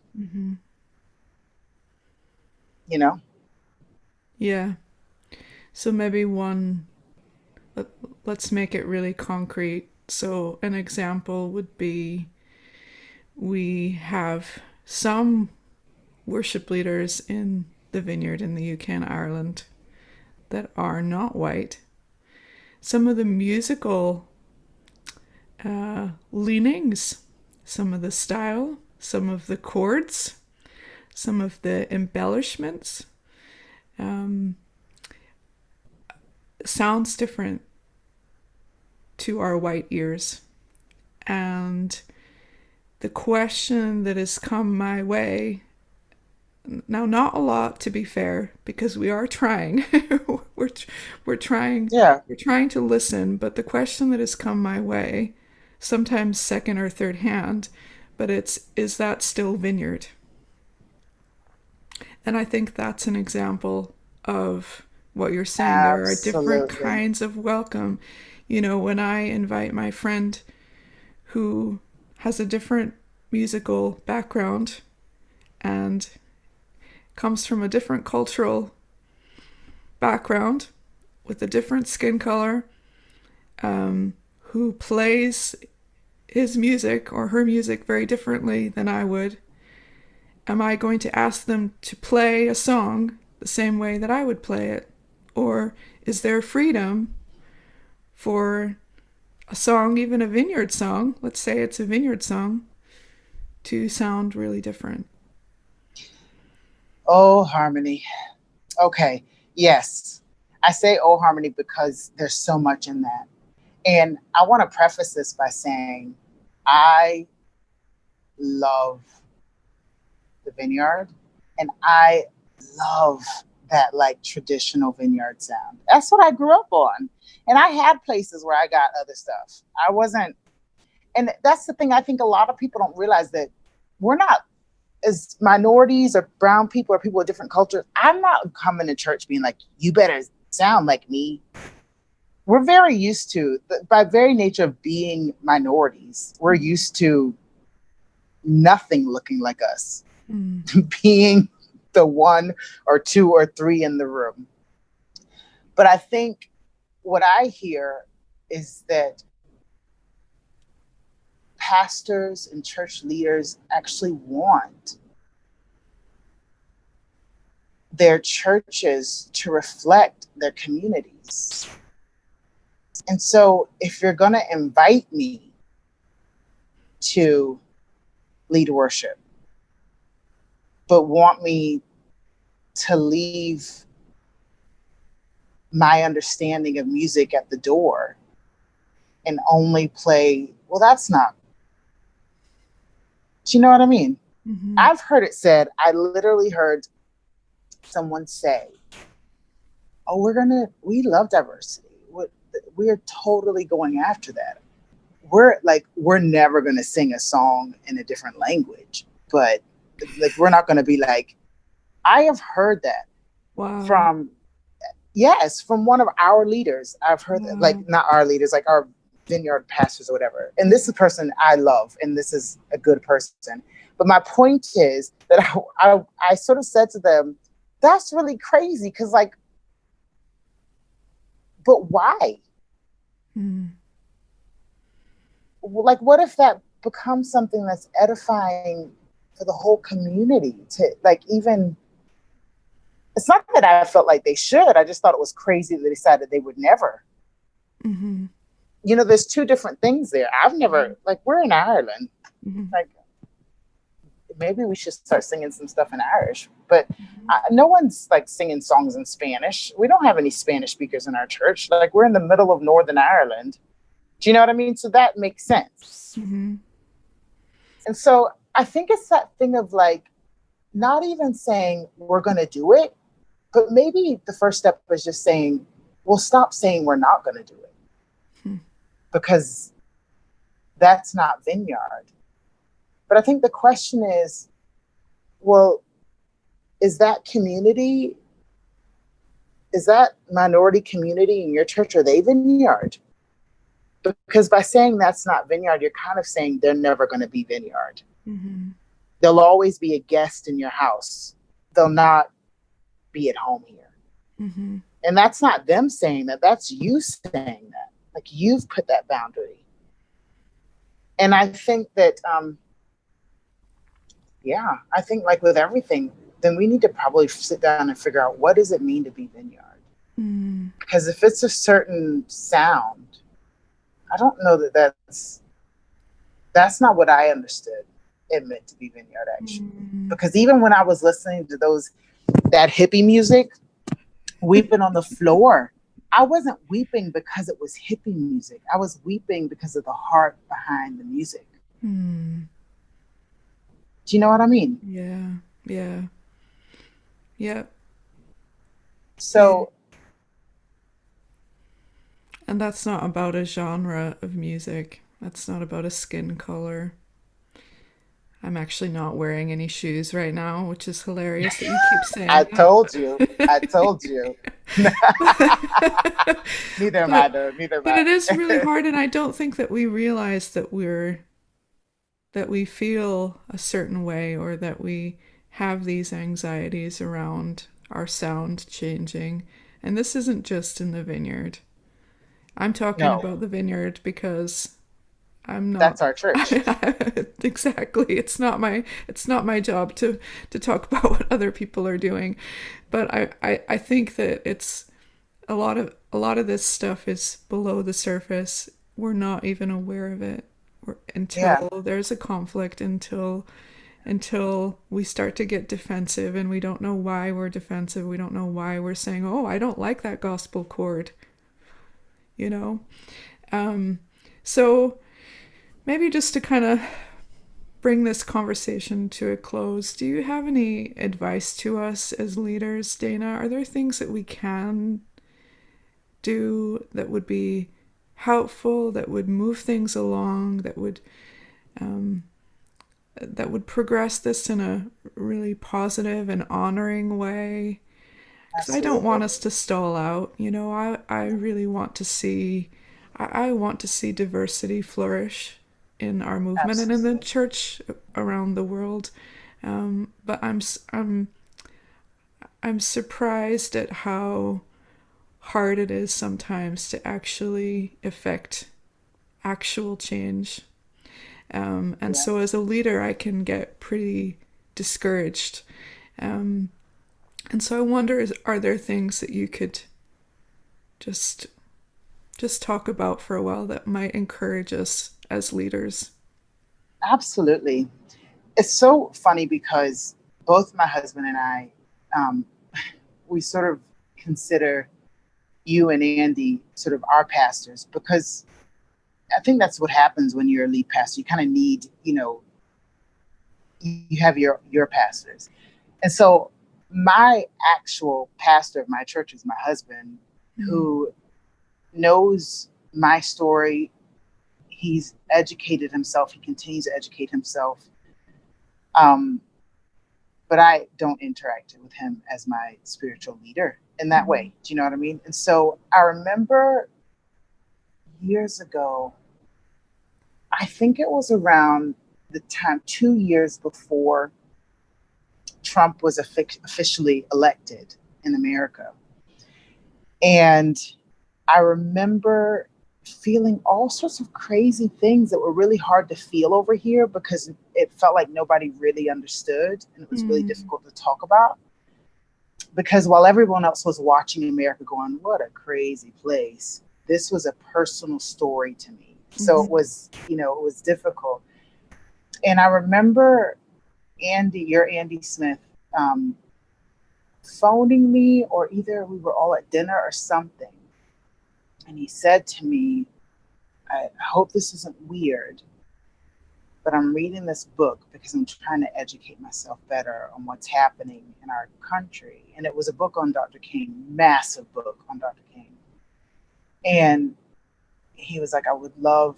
Yeah. So maybe let's make it really concrete. So an example would be, we have some worship leaders in the Vineyard in the UK and Ireland that are not white. Some of the musical leanings, some of the style, some of the chords, some of the embellishments sounds different to our white ears. And the question that has come my way, now not a lot to be fair, because we are trying, we're trying, we're trying to listen, but the question that has come my way, sometimes second or third hand, but is that still Vineyard? And I think that's an example of what you're saying. There are different kinds of welcome. When I invite my friend who has a different musical background and comes from a different cultural background with a different skin color, who plays his music or her music very differently than I would, am I going to ask them to play a song the same way that I would play it? Or is there freedom for a song, even a Vineyard song, let's say it's a Vineyard song, to sound really different? Oh, harmony. Okay. Yes. I say oh, harmony because there's so much in that. And I want to preface this by saying I love the Vineyard and I love that like traditional Vineyard sound. That's what I grew up on. And I had places where I got other stuff. I wasn't, and that's the thing. I think a lot of people don't realize that we're not, as minorities or brown people or people with different cultures, I'm not coming to church being like, you better sound like me. We're very used to, by very nature of being minorities, we're used to nothing looking like us, being the one or two or three in the room. But I think what I hear is that pastors and church leaders actually want their churches to reflect their communities. And so if you're going to invite me to lead worship, but want me to leave my understanding of music at the door and only play, well, that's not Do you know what I mean? Mm-hmm. I've heard it said, I literally heard someone say, oh, we love diversity. We're totally going after that. We're never going to sing a song in a different language, but like, we're not going to be like, I have heard that Wow. from, yes, from one of our leaders. I've heard that, like, Wow. not our leaders, like our vineyard pastors or whatever. And this is a person I love, and this is a good person. But my point is that I sort of said to them, that's really crazy. Cause like, but why? Mm. Like, what if that becomes something that's edifying for the whole community to like, even, it's not that I felt like they should. I just thought it was crazy that they decided they would never. Mm-hmm. There's two different things there. I've never, like, we're in Ireland. Mm-hmm. Like, maybe we should start singing some stuff in Irish, but no one's like singing songs in Spanish. We don't have any Spanish speakers in our church. Like, we're in the middle of Northern Ireland. Do you know what I mean? So that makes sense. Mm-hmm. And so I think it's that thing of like, not even saying we're going to do it, but maybe the first step is just saying, we'll stop saying we're not going to do it, because that's not Vineyard. But I think the question is, well, is that minority community in your church, are they Vineyard? Because by saying that's not Vineyard, you're kind of saying they're never going to be Vineyard. Mm-hmm. They'll always be a guest in your house. They'll not be at home here. Mm-hmm. And that's not them saying that. That's you saying that. Like, you've put that boundary. And I think that, I think like with everything, then we need to probably sit down and figure out, what does it mean to be Vineyard? Mm-hmm. Because if it's a certain sound, I don't know that's not what I understood it meant to be Vineyard, actually. Mm-hmm. Because even when I was listening to that hippie music, weeping on the floor, I wasn't weeping because it was hippie music. I was weeping because of the heart behind the music. Mm-hmm. Do you know what I mean? Yeah. Yeah. Yeah. Yeah. So, And that's not about a genre of music. That's not about a skin color. I'm actually not wearing any shoes right now, which is hilarious that you keep I saying told you. I told you. that. Neither am I, but though. Neither am but it is really I. hard, and I don't think that we realize that we feel a certain way, or that we have these anxieties around our sound changing. And this isn't just in the vineyard. I'm talking No, about the vineyard because I'm not. that's our church. Exactly. It's not my job to talk about what other people are doing, but I think that it's a lot of this stuff is below the surface. We're not even aware of it Yeah, until there's a conflict, until we start to get defensive, and we don't know why we're defensive. We don't know why we're saying, "Oh, I don't like that gospel chord," you know. Um, so maybe just to kind of bring this conversation to a close, do you have any advice to us as leaders, Dana? Are there things that we can do that would be helpful, that would move things along, um, that would progress this in a really positive and honoring way? Because I don't want absolutely. us to stall out. I really want to see, I want to see diversity flourish in our movement and in the Absolutely. church around the world. But I'm surprised at how hard it is sometimes to actually effect actual change. And Yeah. so as a leader, I can get pretty discouraged. Um, and so I wonder, are there things that you could just just talk about for a while that might encourage us as leaders? Absolutely. It's so funny because both my husband and I, um, we sort of consider you and Andy sort of our pastors, because I think that's what happens when you're a lead pastor. You kind of need, you have your pastors. And so my actual pastor of my church is my husband, who knows my story. He's educated himself. He continues to educate himself. But I don't interact with him as my spiritual leader in that way. Do you know what I mean? And so I remember years ago, I think it was around the time 2 years before Trump was officially elected in America. And I remember feeling all sorts of crazy things that were really hard to feel over here because it felt like nobody really understood, and it was really difficult to talk about. Because while everyone else was watching America going, what a crazy place, this was a personal story to me. So it was, it was difficult. And I remember Andy Smith, phoning me, or either we were all at dinner or something. And he said to me, I hope this isn't weird, but I'm reading this book because I'm trying to educate myself better on what's happening in our country. And it was a book on Dr. King, massive book on Dr. King. And he was like, I would love,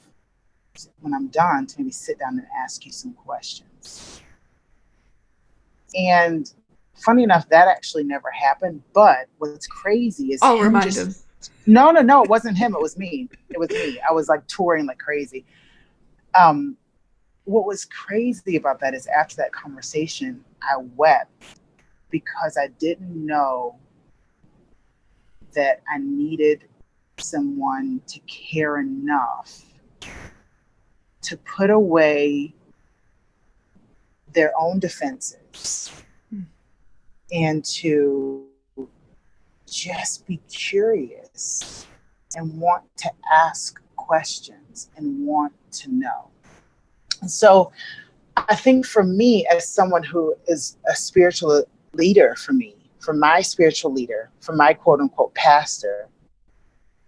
when I'm done, to maybe sit down and ask you some questions. And funny enough, that actually never happened. But what's crazy is I'll remind him. No, it wasn't him. It was me. I was like touring like crazy. What was crazy about that is after that conversation, I wept because I didn't know that I needed someone to care enough to put away their own defenses and to just be curious and want to ask questions and want to know. And so I think for me, as someone who is a spiritual leader for me, for my spiritual leader, for my quote unquote pastor,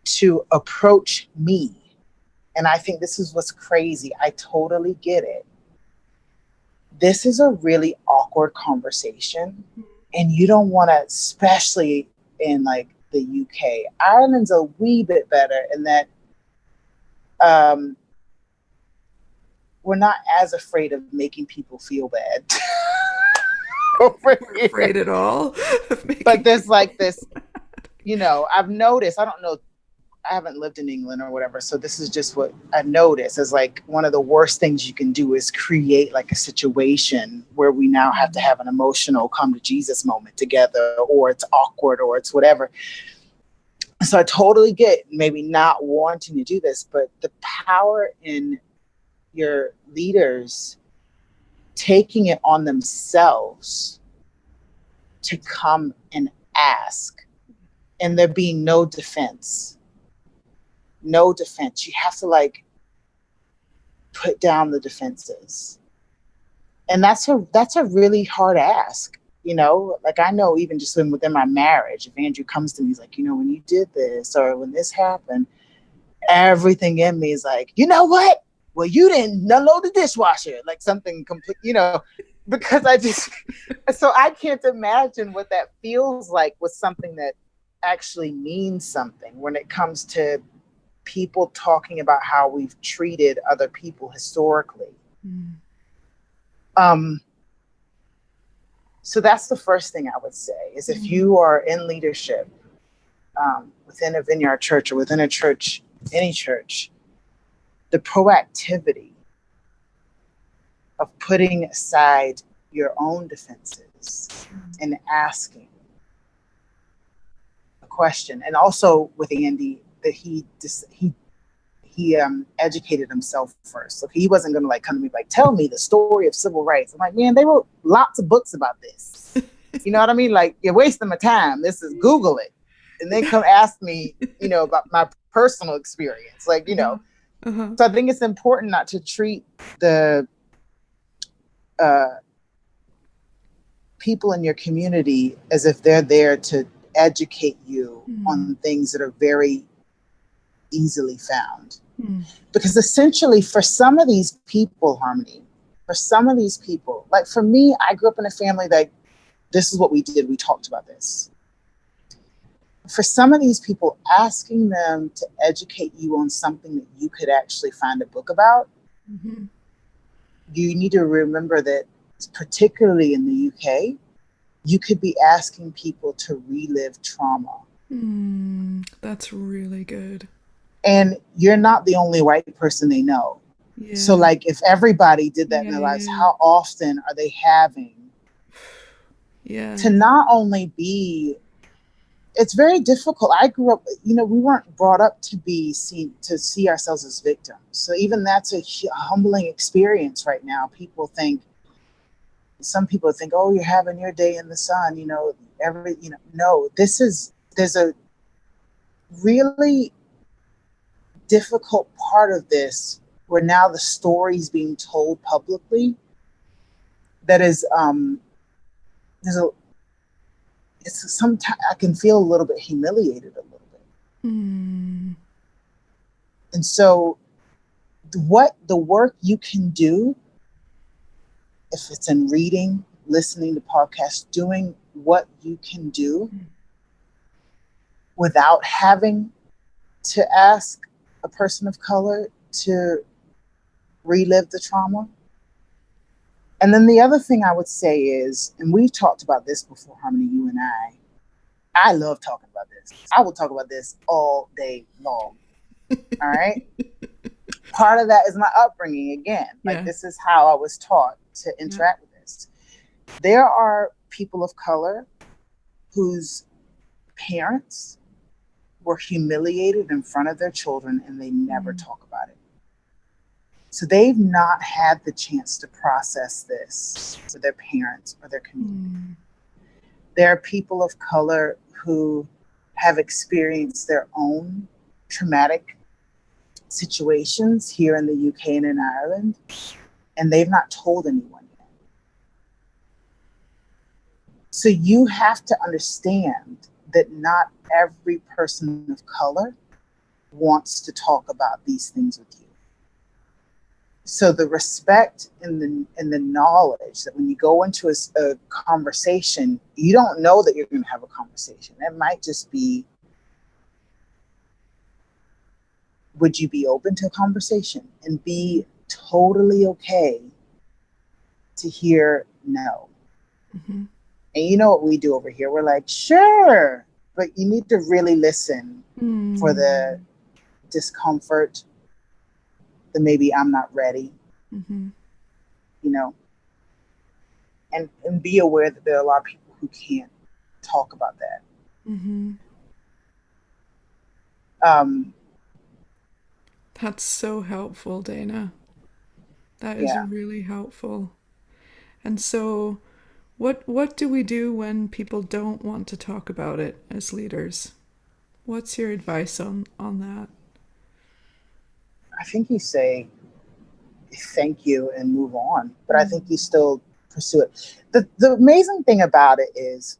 to approach me, and I think this is what's crazy, I totally get it. This is a really awkward conversation, and you don't want to, especially in like the UK. Ireland's a wee bit better in that we're not as afraid of making people feel bad. We're afraid at all. But there's like this, I've noticed, I don't know, I haven't lived in England or whatever, so this is just what I noticed as like one of the worst things you can do is create like a situation where we now have to have an emotional come to Jesus moment together, or it's awkward, or it's whatever. So I totally get maybe not wanting to do this, but the power in your leaders taking it on themselves to come and ask, and there being no defense. You have to like put down the defenses. And that's a really hard ask, like I know even just within my marriage, if Andrew comes to me, he's like, when you did this or when this happened, everything in me is like, you know what? Well, you didn't unload the dishwasher, like something complete, because so I can't imagine what that feels like with something that actually means something when it comes to people talking about how we've treated other people historically. So that's the first thing I would say is if you are in leadership within a Vineyard church or within a church, any church, the proactivity of putting aside your own defenses and asking a question. And also with Andy, that he educated himself first. So he wasn't going to like come to me like, tell me the story of civil rights. I'm like, man, they wrote lots of books about this. You know what I mean? Like, you're wasting my time. This is Google it. And then come ask me, about my personal experience. Like, So I think it's important not to treat the people in your community as if they're there to educate you on things that are very easily found. Because essentially for some of these people, Harmony, for some of these people, like for me, I grew up in a family that this is what we did. We talked about this. For some of these people, asking them to educate you on something that you could actually find a book about, Mm-hmm. you need to remember that, particularly in the UK, you could be asking people to relive trauma. That's really good. And you're not the only white person they know. So, Yeah. like, if everybody did that in Yeah, their yeah, lives, yeah. how often are they having Yeah. to not only be, it's very difficult. I grew up, we weren't brought up to be seen, to see ourselves as victims. So even that's a humbling experience right now. Some people think, oh, you're having your day in the sun, no, there's a really difficult part of this where now the story's being told publicly that is, there's a, it's sometimes I can feel a little bit humiliated a little bit. Mm. And so what the work you can do, if it's in reading, listening to podcasts, doing what you can do without having to ask a person of color to relive the trauma. And then the other thing I would say is, and we've talked about this before, Harmony, you and I love talking about this. I will talk about this all day long. All right. Part of that is my upbringing again. Like, Yeah. this is how I was taught to Yeah. interact with this. There are people of color whose parents were humiliated in front of their children and they never Mm. talk about it. So they've not had the chance to process this with their parents or their community. Mm. There are people of color who have experienced their own traumatic situations here in the UK and in Ireland, and they've not told anyone yet. So you have to understand that not every person of color wants to talk about these things with you. So the respect and the knowledge that when you go into a conversation, you don't know that you're going to have a conversation. It might just be, would you be open to a conversation, and be totally okay to hear no. Mm-hmm. And you know what we do over here? We're like, sure, but you need to really listen for the Mm. discomfort, the maybe I'm not ready, Mm-hmm. you know, and be aware that there are a lot of people who can't talk about that. Mm-hmm. Um, That's so helpful, Dana. That is yeah, really helpful. And so, what do we do when people don't want to talk about it as leaders? What's your advice on that? I think you say thank you and move on, but I think you Mm. still pursue it. The amazing thing about it is,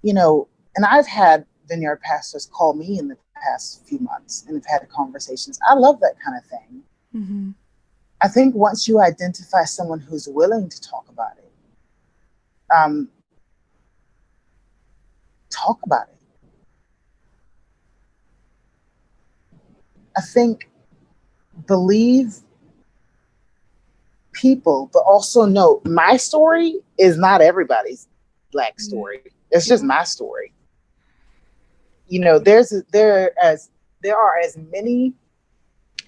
and I've had vineyard pastors call me in the past few months and have had conversations. I love that kind of thing. Mm-hmm. I think once you identify someone who's willing to talk about it, um, talk about it. I think believe people, but also know my story is not everybody's Black Yeah. story. It's just Yeah. my story. There are as many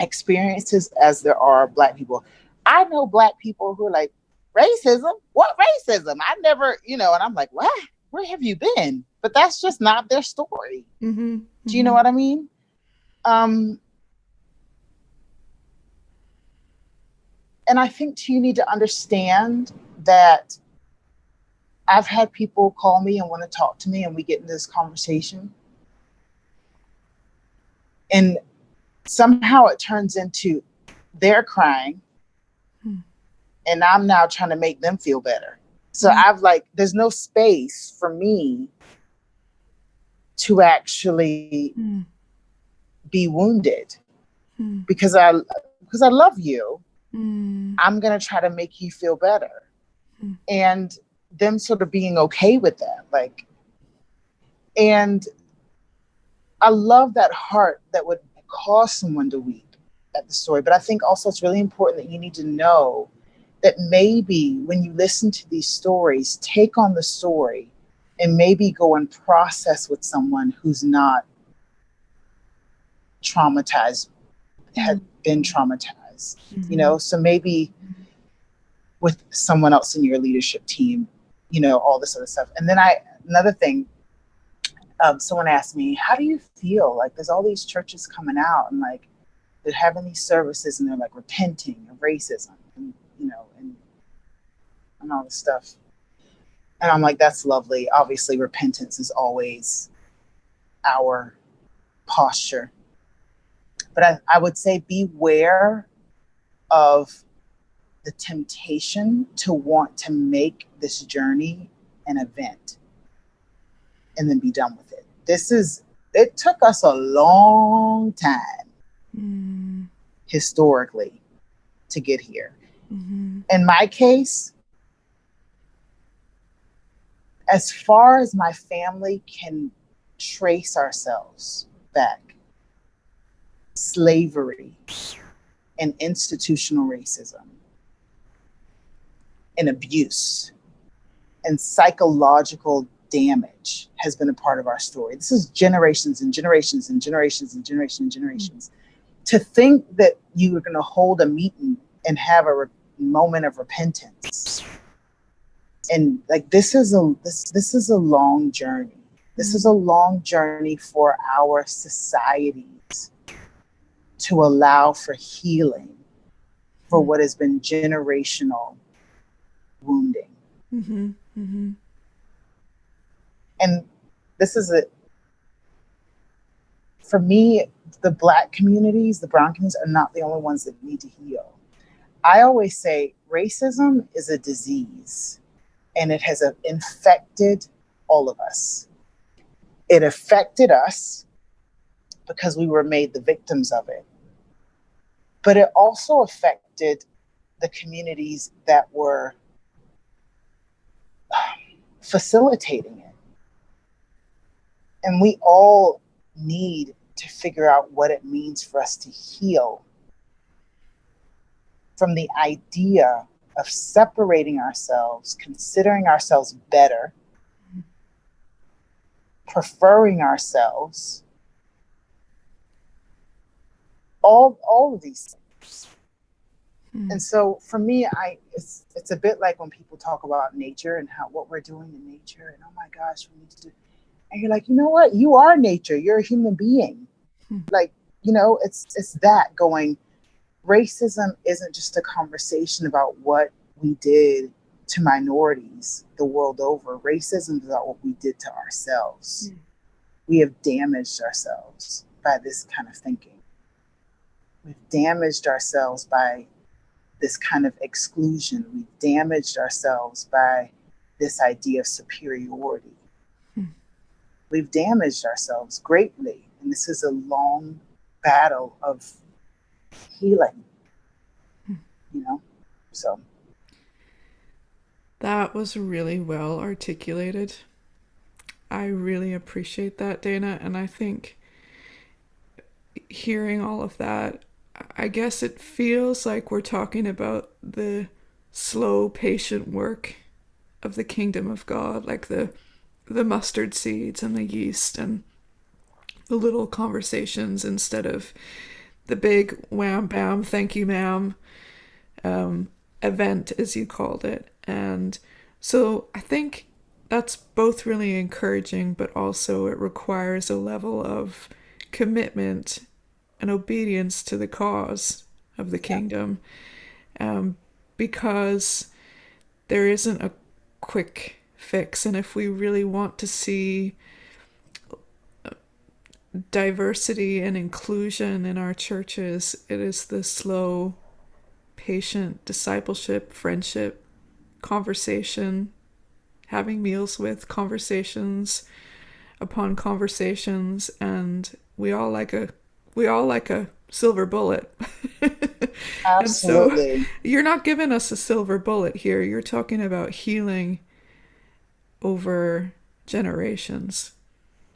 experiences as there are Black people. I know Black people who are like, racism? What racism? I never, and I'm like, what? Where have you been? But that's just not their story. Mm-hmm. Do you know Mm-hmm. what I mean? Um, and I think too, you need to understand that I've had people call me and want to talk to me, and we get into this conversation. And somehow it turns into they're crying, and I'm now trying to make them feel better. So Mm. there's no space for me to actually Mm. be wounded Mm. because I love you. Mm. I'm going to try to make you feel better. Mm. And them sort of being okay with that. Like, and I love that heart that would cause someone to weep at the story. But I think also it's really important that you need to know that maybe when you listen to these stories, take on the story and maybe go and process with someone who's not traumatized, had been traumatized, you Mm-hmm. know? So maybe with someone else in your leadership team, you know, all this other stuff. And then another thing, someone asked me, how do you feel? Like there's all these churches coming out and like they're having these services and they're like repenting of racism and, you know, and all this stuff. And I'm like, that's lovely. Obviously, repentance is always our posture. But I would say beware of the temptation to want to make this journey an event and then be done with it. It took us a long time Mm. historically to get here. Mm-hmm. In my case, as far as my family can trace ourselves back, slavery and institutional racism and abuse and psychological damage has been a part of our story. This is generations and generations and generations and generations and generations. To think that you were going to hold a meeting and have a moment of repentance, and like this is a long journey. This is a long journey for our societies to allow for healing for what has been generational wounding. Mm-hmm. Mm-hmm. And this is for me, the Black communities, the brown communities are not the only ones that need to heal. I always say racism is a disease and it has infected all of us. It affected us because we were made the victims of it. But it also affected the communities that were facilitating it. And we all need to figure out what it means for us to heal from the idea of separating ourselves, considering ourselves better, preferring ourselves, all of these things. And so for me, it's a bit like when people talk about nature and what we're doing in nature, and oh my gosh, we need to do. And you're like, you know what? You are nature. You're a human being. Like, you know, it's that going. Racism isn't just a conversation about what we did to minorities the world over. Racism is about what we did to ourselves. We have damaged ourselves by this kind of thinking. We've damaged ourselves by this kind of exclusion. We've damaged ourselves by this idea of superiority. We've damaged ourselves greatly. And this is a long battle of healing, you know? So. That was really well articulated. I really appreciate that, Dana. And I think hearing all of that, I guess it feels like we're talking about the slow, patient work of the kingdom of God, like the mustard seeds and the yeast and the little conversations instead of the big wham bam, thank you, ma'am, event, as you called it. And so I think that's both really encouraging, but also it requires a level of commitment and obedience to the cause of the kingdom, because there isn't a quick fix. And if we really want to see diversity and inclusion in our churches, it is the slow, patient discipleship, friendship, conversation, having meals with, conversations upon conversations, and we all like a silver bullet. And so Absolutely. you're not giving us a silver bullet here. You're talking about healing over generations.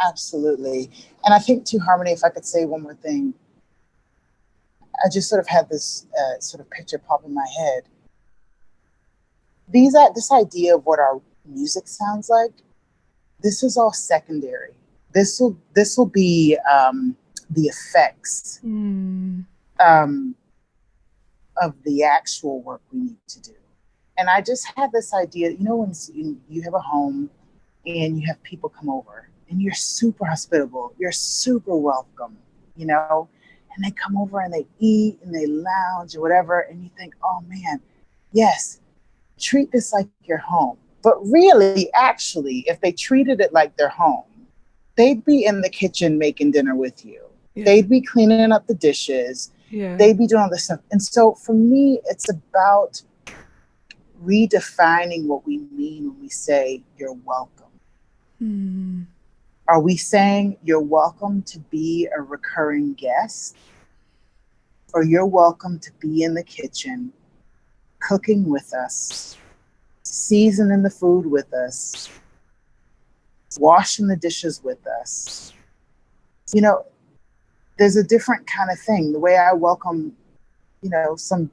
Absolutely. And I think, too, Harmony, if I could say one more thing, I just sort of had this sort of picture pop in my head. This idea of what our music sounds like, this is all secondary. This will be the effects Mm. um, of the actual work we need to do. And I just had this idea, when you have a home and you have people come over and you're super hospitable, you're super welcome, you know, and they come over and they eat and they lounge or whatever. And you think, oh man, yes, treat this like your home. But really, actually, if they treated it like their home, they'd be in the kitchen making dinner with you. Yeah. They'd be cleaning up the dishes. Yeah. They'd be doing all this stuff. And so for me, it's about redefining what we mean when we say you're welcome. Mm. Are we saying you're welcome to be a recurring guest? Or you're welcome to be in the kitchen, cooking with us, seasoning the food with us, washing the dishes with us? There's a different kind of thing. The way I welcome, some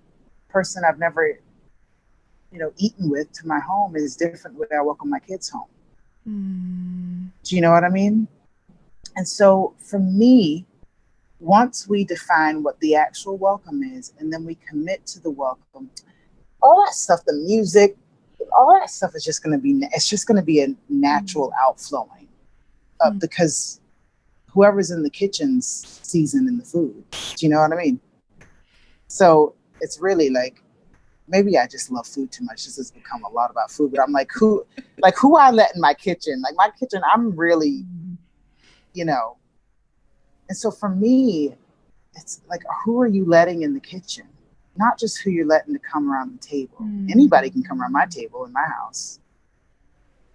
person I've never, eaten with to my home is different the way I welcome my kids home. Mm. Do you know what I mean? And so for me, once we define what the actual welcome is, and then we commit to the welcome, all that stuff, the music, all that stuff is just going to be a natural outflowing because whoever's in the kitchen's seasoning the food. Do you know what I mean? So it's really like, maybe I just love food too much. This has become a lot about food, but I'm like, who I let in my kitchen? Like my kitchen, I'm really, and so for me, it's like, who are you letting in the kitchen? Not just who you're letting to come around the table. Anybody can come around my table in my house.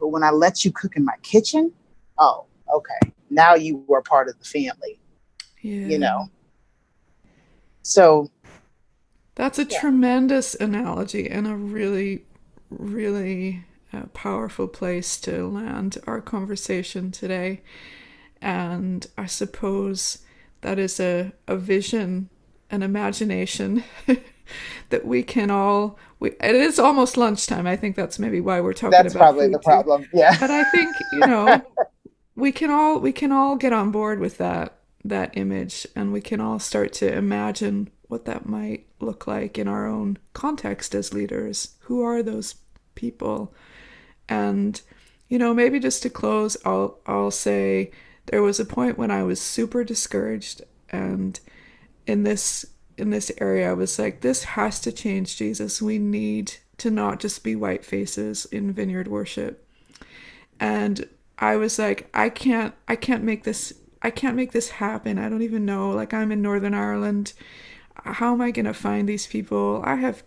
But when I let you cook in my kitchen, oh, okay. Now you are part of the family, Yeah. So That's a tremendous analogy and a really, really powerful place to land our conversation today. And I suppose that is a vision, an imagination that we can all. It is almost lunchtime. I think that's maybe why we're talking that's about probably the food too. problem. Yeah. But I think we can all get on board with that image, and we can all start to imagine what that might look like in our own context as leaders. Who are those people? And maybe just to close, I'll say there was a point when I was super discouraged, and in this area I was like, this has to change, Jesus. We need to not just be white faces in Vineyard Worship. And I was like, I can't make this happen. I don't even know. Like, I'm in Northern Ireland. How am I going to find these people? I have,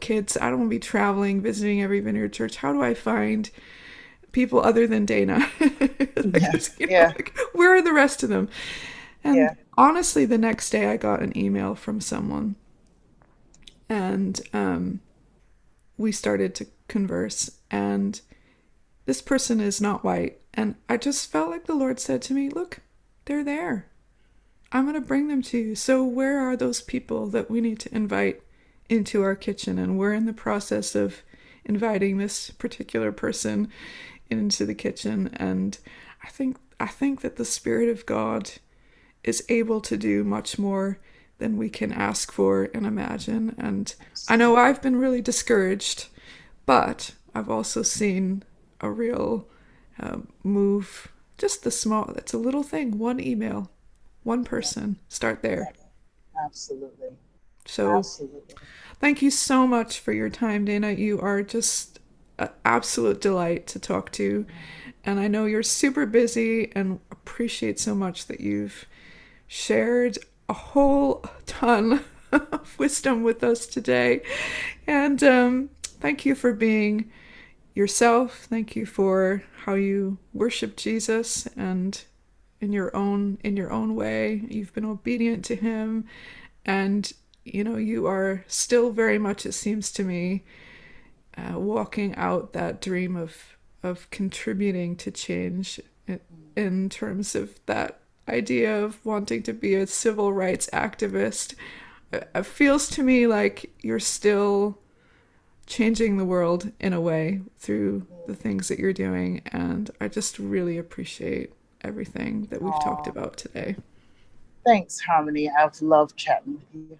kids. I don't want to be traveling, visiting every Vineyard church. How do I find people other than Dana? Like, where are the rest of them? And honestly, the next day I got an email from someone, and we started to converse, and this person is not white. And I just felt like the Lord said to me, look, they're there. I'm going to bring them to you. So where are those people that we need to invite into our kitchen? And we're in the process of inviting this particular person into the kitchen. And I think that the Spirit of God is able to do much more than we can ask for and imagine. And I know I've been really discouraged, but I've also seen a real move. Just it's a little thing, one email, one person, start there. Absolutely. So Absolutely. Thank you so much for your time, Dana. You are just an absolute delight to talk to. And I know you're super busy, and appreciate so much that you've shared a whole ton of wisdom with us today. And thank you for being yourself. Thank you for how you worship Jesus, and in your own way. You've been obedient to him, and you know, you are still very much, it seems to me, walking out that dream of contributing to change in terms of that idea of wanting to be a civil rights activist. It feels to me like you're still changing the world in a way through the things that you're doing, and I just really appreciate everything that we've talked Aw, about today. thanks, Harmony. I've loved chatting with you.